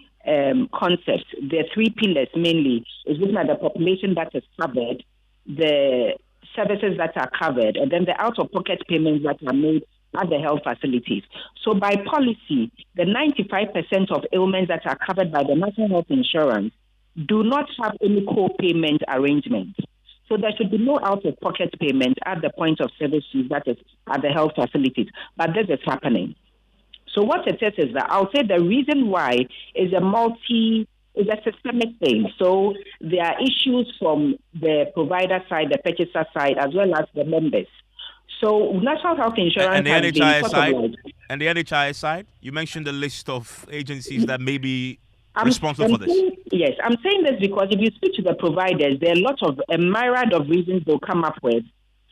concept, the three pillars mainly is looking at the population that is covered, the services that are covered, and then the out-of-pocket payments that are made at the health facilities. So by policy, the 95% of ailments that are covered by the National Health Insurance do not have any co-payment arrangement. So there should be no out-of-pocket payment at the point of service use, that is at the health facilities. But this is happening. So what it is that I'll say the reason why is a systemic thing. So there are issues from the provider side, the purchaser side, as well as the members. So National Health Insurance and the has NHIS been side, like, and the NHIS side, you mentioned the list of agencies that may be responsible for this. Yes, I'm saying this because if you speak to the providers, there are a lot of a myriad of reasons they'll come up with,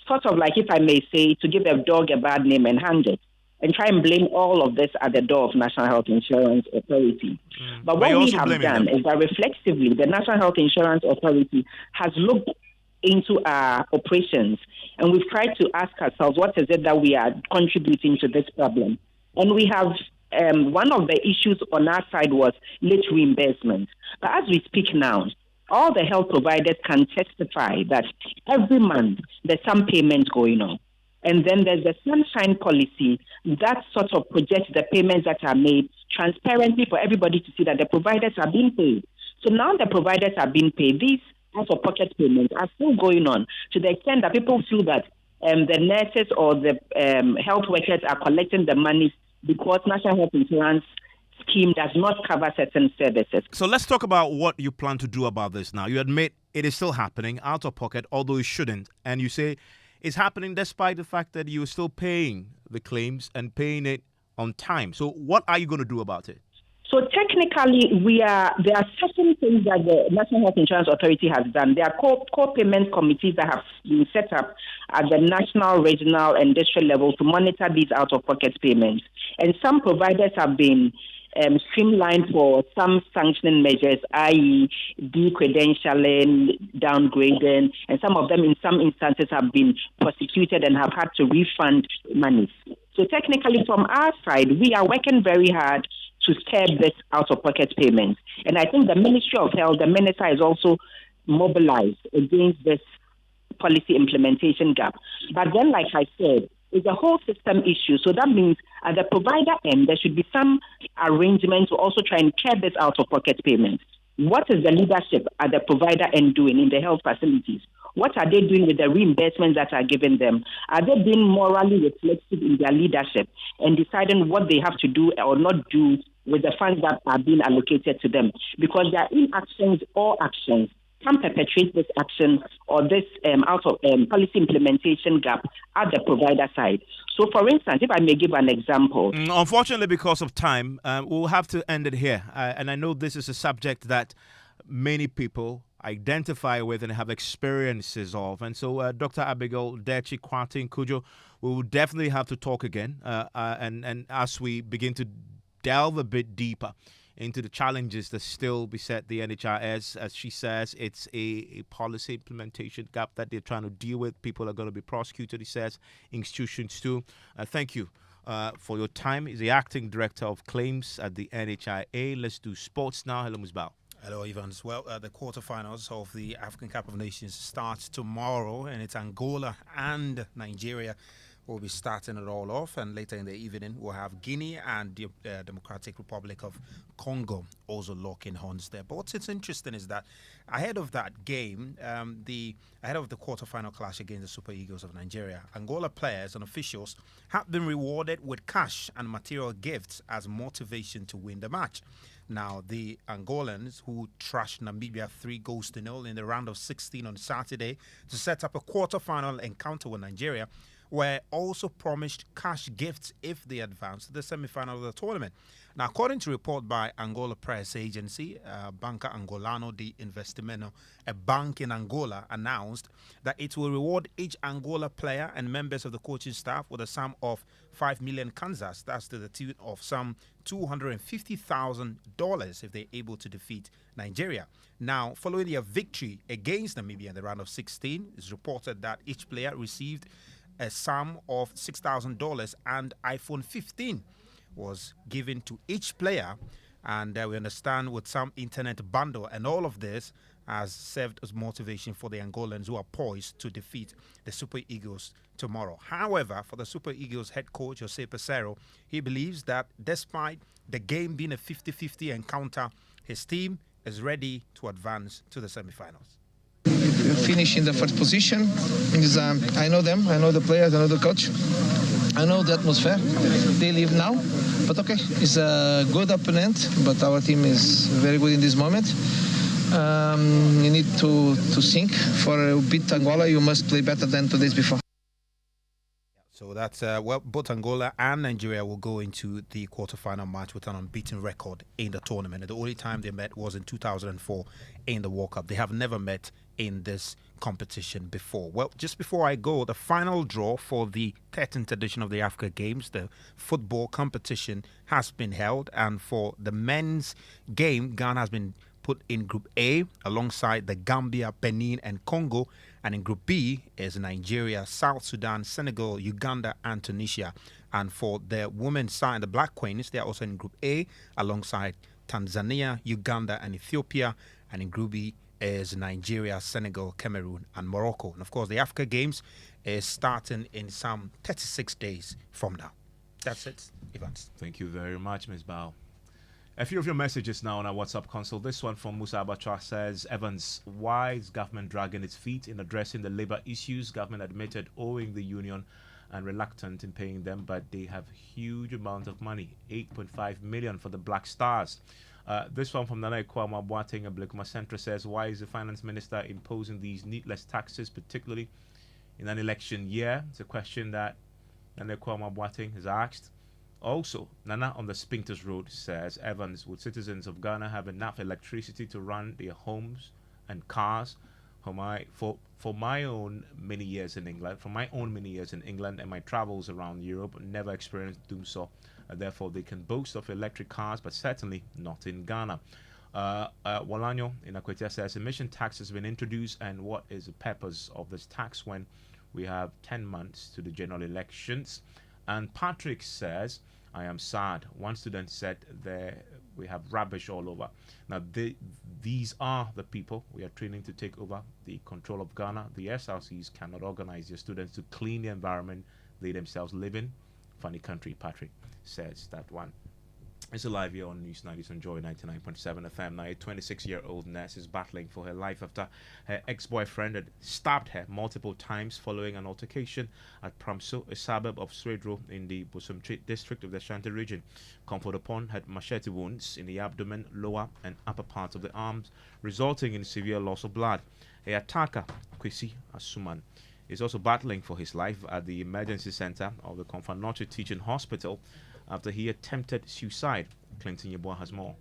sort of like, if I may say, to give a dog a bad name and hang it, and try and blame all of this at the door of National Health Insurance Authority. But what we have done is that reflexively, the National Health Insurance Authority has looked into our operations, and we've tried to ask ourselves, what is it that we are contributing to this problem? And we have one of the issues on our side was late reimbursement. But as we speak now, all the health providers can testify that every month there's some payments going on. And then there's the sunshine policy that sort of projects the payments that are made transparently for everybody to see that the providers are being paid. So now the providers are being paid. These out-of-pocket payments are still going on to the extent that people feel that the nurses or the health workers are collecting the money because National Health Insurance scheme does not cover certain services. So let's talk about what you plan to do about this now. You admit it is still happening out of pocket, although it shouldn't. And you say it's happening despite the fact that you're still paying the claims and paying it on time. So what are you going to do about it? So technically, there are certain things that the National Health Insurance Authority has done. There are co-payment committees that have been set up at the national, regional, and district level to monitor these out-of-pocket payments. And some providers have been streamlined for some sanctioning measures, i.e. de-credentialing, downgrading, and some of them in some instances have been prosecuted and have had to refund monies. So technically from our side, we are working very hard to curb this out-of-pocket payments. And I think the Ministry of Health, the Mensah, is also mobilized against this policy implementation gap. But then, like I said, it's a whole system issue. So that means at the provider end, there should be some arrangement to also try and curb this out-of-pocket payments. What is the leadership at the provider end doing in the health facilities? What are they doing with the reimbursements that are given them? Are they being morally reflective in their leadership and deciding what they have to do or not do with the funds that are being allocated to them? Because their inactions or actions can perpetuate this action or this policy implementation gap at the provider side. So, for instance, if I may give an example. Unfortunately, because of time, we'll have to end it here. And I know this is a subject that many people identify with and have experiences of. And so, Dr. Abigail Dechi Kwatin Kojo, we will definitely have to talk again. And as we begin to delve a bit deeper into the challenges that still beset the NHIS. As she says, it's a policy implementation gap that they're trying to deal with. People are going to be prosecuted, he says, institutions too. Thank you for your time. He's the acting director of claims at the NHIA. Let's do sports now. Hello, Musbao. Hello, Evans. Well, the quarterfinals of the African Cup of Nations starts tomorrow, and it's Angola and Nigeria will be starting it all off, and later in the evening we'll have Guinea and the Democratic Republic of Congo also locking horns there. But what's interesting is that ahead of that game, ahead of the quarterfinal clash against the Super Eagles of Nigeria, Angola players and officials have been rewarded with cash and material gifts as motivation to win the match. Now, the Angolans, who trashed Namibia 3-0 in the round of 16 on Saturday to set up a quarterfinal encounter with Nigeria, were also promised cash gifts if they advanced to the semi-final of the tournament. Now, according to a report by Angola Press Agency, Banca Angolano de Investimento, a bank in Angola, announced that it will reward each Angola player and members of the coaching staff with a sum of 5 million kwanzas. That's to the tune of some $250,000 if they're able to defeat Nigeria. Now, following their victory against Namibia in the round of 16, it's reported that each player received a sum of $6,000 and iPhone 15 was given to each player, and we understand with some internet bundle, and all of this has served as motivation for the Angolans who are poised to defeat the Super Eagles tomorrow. However, for the Super Eagles head coach Jose Peseiro, he believes that despite the game being a 50-50 encounter, his team is ready to advance to the semifinals. Finish in the first position. I know them, I know the players, I know the coach. I know the atmosphere. They live now, but okay, it's a good opponent, but our team is very good in this moment. You need to think for beat Angola, you must play better than 2 days before. So that's, both Angola and Nigeria will go into the quarterfinal match with an unbeaten record in the tournament. The only time they met was in 2004 in the World Cup. They have never met in this competition before. Well, just before I go, the final draw for the 13th edition of the Africa Games, the football competition, has been held. And for the men's game, Ghana has been put in Group A alongside the Gambia, Benin, and Congo. And in Group B is Nigeria, South Sudan, Senegal, Uganda, and Tunisia. And for the women's side, the Black Queens, they are also in Group A alongside Tanzania, Uganda, and Ethiopia. And in Group B is Nigeria, Senegal, Cameroon, and Morocco. And of course, the Africa Games is starting in some 36 days from now. That's it, Evans. Thank you very much, Ms. Bao. A few of your messages now on our WhatsApp console. This one from Musa Abacha says, Evans, why is government dragging its feet in addressing the labor issues? Government admitted owing the union and reluctant in paying them, but they have huge amount of money, 8.5 million for the Black Stars. This one from Nana Kwama Boateng and Blakuma Centra says, why is the finance minister imposing these needless taxes, particularly in an election year? It's a question that Nana Kwama Boateng has asked. Also, Nana on the Spinkters Road says, Evans, would citizens of Ghana have enough electricity to run their homes and cars? For my own many years in England, and my travels around Europe, never experienced doing so. Therefore, they can boast of electric cars, but certainly not in Ghana. Walanyo in Akwetia says, emission tax has been introduced, and what is the purpose of this tax when we have 10 months to the general elections? And Patrick says, I am sad. One student said we have rubbish all over. Now, these are the people we are training to take over the control of Ghana. The SRCs cannot organize their students to clean the environment they themselves live in. Funny country, Patrick says that one. It's a live here on News 90s on Joy 99.7 FM. Now, a 26-year-old nurse is battling for her life after her ex-boyfriend had stabbed her multiple times following an altercation at Pramso, a suburb of Swedro in the Bosomtri district of the Ashanti region. Comfort Upon had machete wounds in the abdomen, lower and upper parts of the arms, resulting in severe loss of blood. Her attacker, Kwesi Asuman, is also battling for his life at the emergency center of the Konfanoche Teaching Hospital after he attempted suicide. Clinton Yeboah has more.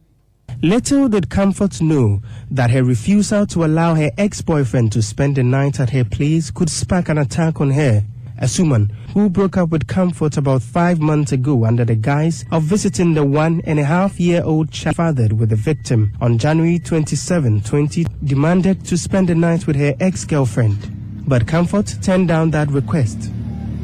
Little did Comfort know that her refusal to allow her ex-boyfriend to spend the night at her place could spark an attack on her. Asuman, who broke up with Comfort about 5 months ago under the guise of visiting the 1.5-year-old child fathered with the victim on January 27, 20, demanded to spend the night with her ex-girlfriend. But Comfort turned down that request.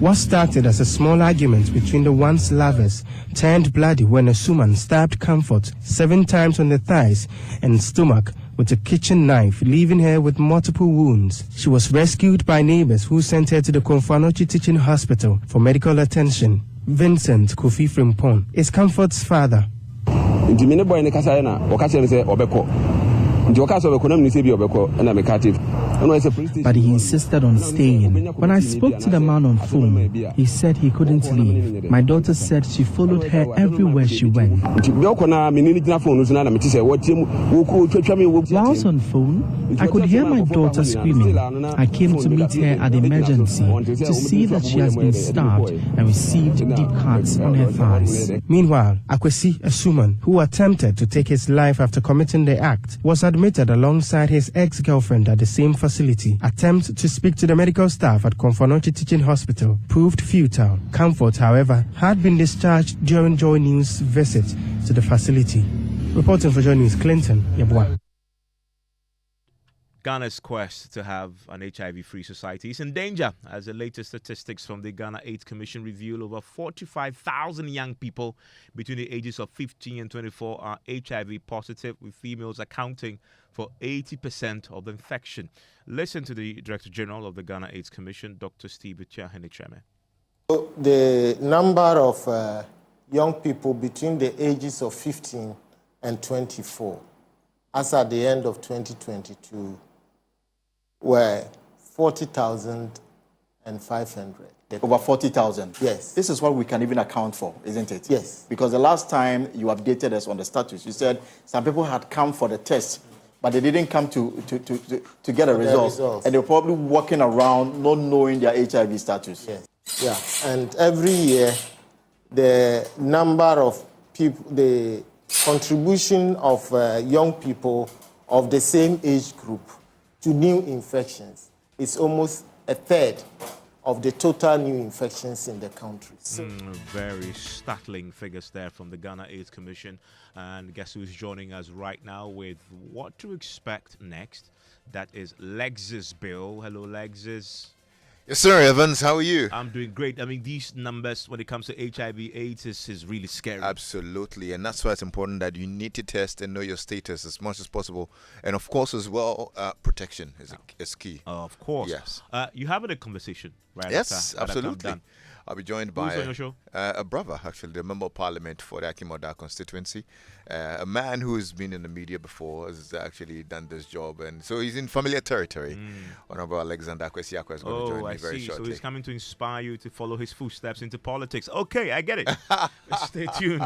What started as a small argument between the once lovers turned bloody when Asuman stabbed Comfort 7 times on the thighs and stomach with a kitchen knife, leaving her with multiple wounds. She was rescued by neighbors who sent her to the Konfanoche Teaching Hospital for medical attention. Vincent Kofi Frimpong is Comfort's father. But he insisted on staying. When I spoke to the man on phone, he said he couldn't leave. My daughter said she followed her everywhere she went. Whilst on phone, I could hear my daughter screaming. I came to meet her at the emergency to see that she has been stabbed and received deep cuts on her thighs. Meanwhile, Akwesi Asuman, who attempted to take his life after committing the act, was admitted alongside his ex-girlfriend at the same facility. Attempts to speak to the medical staff at Konfanoche Teaching Hospital proved futile. Comfort, however, had been discharged during Joy News' visit to the facility. Reporting for Joy News, Clinton Yeboah. Ghana's quest to have an HIV-free society is in danger, as the latest statistics from the Ghana AIDS Commission reveal over 45,000 young people between the ages of 15 and 24 are HIV positive, with females accounting for 80% of the infection. Listen to the Director General of the Ghana AIDS Commission, Dr. Steve Chiahenicheme. The number of young people between the ages of 15 and 24, as at the end of 2022, were 40,500. Over 40,000? Yes. This is what we can even account for, isn't it? Yes. Because the last time you updated us on the status, you said some people had come for the test, but they didn't come to get a result. And they were probably walking around not knowing their HIV status. Yes. Yeah. And every year, the number of people, the contribution of young people of the same age group to new infections is almost a third of the total new infections in the country. Very startling figures there from the Ghana AIDS Commission. And guess who's joining us right now with what to expect next? That is Lexis Bill. Hello, Lexis. Yes, sir, Evans. How are you? I'm doing great. I mean, these numbers when it comes to HIV/AIDS is really scary. Absolutely, and that's why it's important that you need to test and know your status as much as possible, and of course, as well, protection is key. Of course. Yes. You having a conversation, right? Yes, after absolutely. I'm done. I'll be joined Who's by on your show? A brother, actually, the member of parliament for the Akimoda constituency, a man who's been in the media before, has actually done this job, and so he's in familiar territory. Honorable Alexander Kwesiakwa is going to join me very shortly. So he's coming to inspire you to follow his footsteps into politics. Okay, I get it. Stay tuned.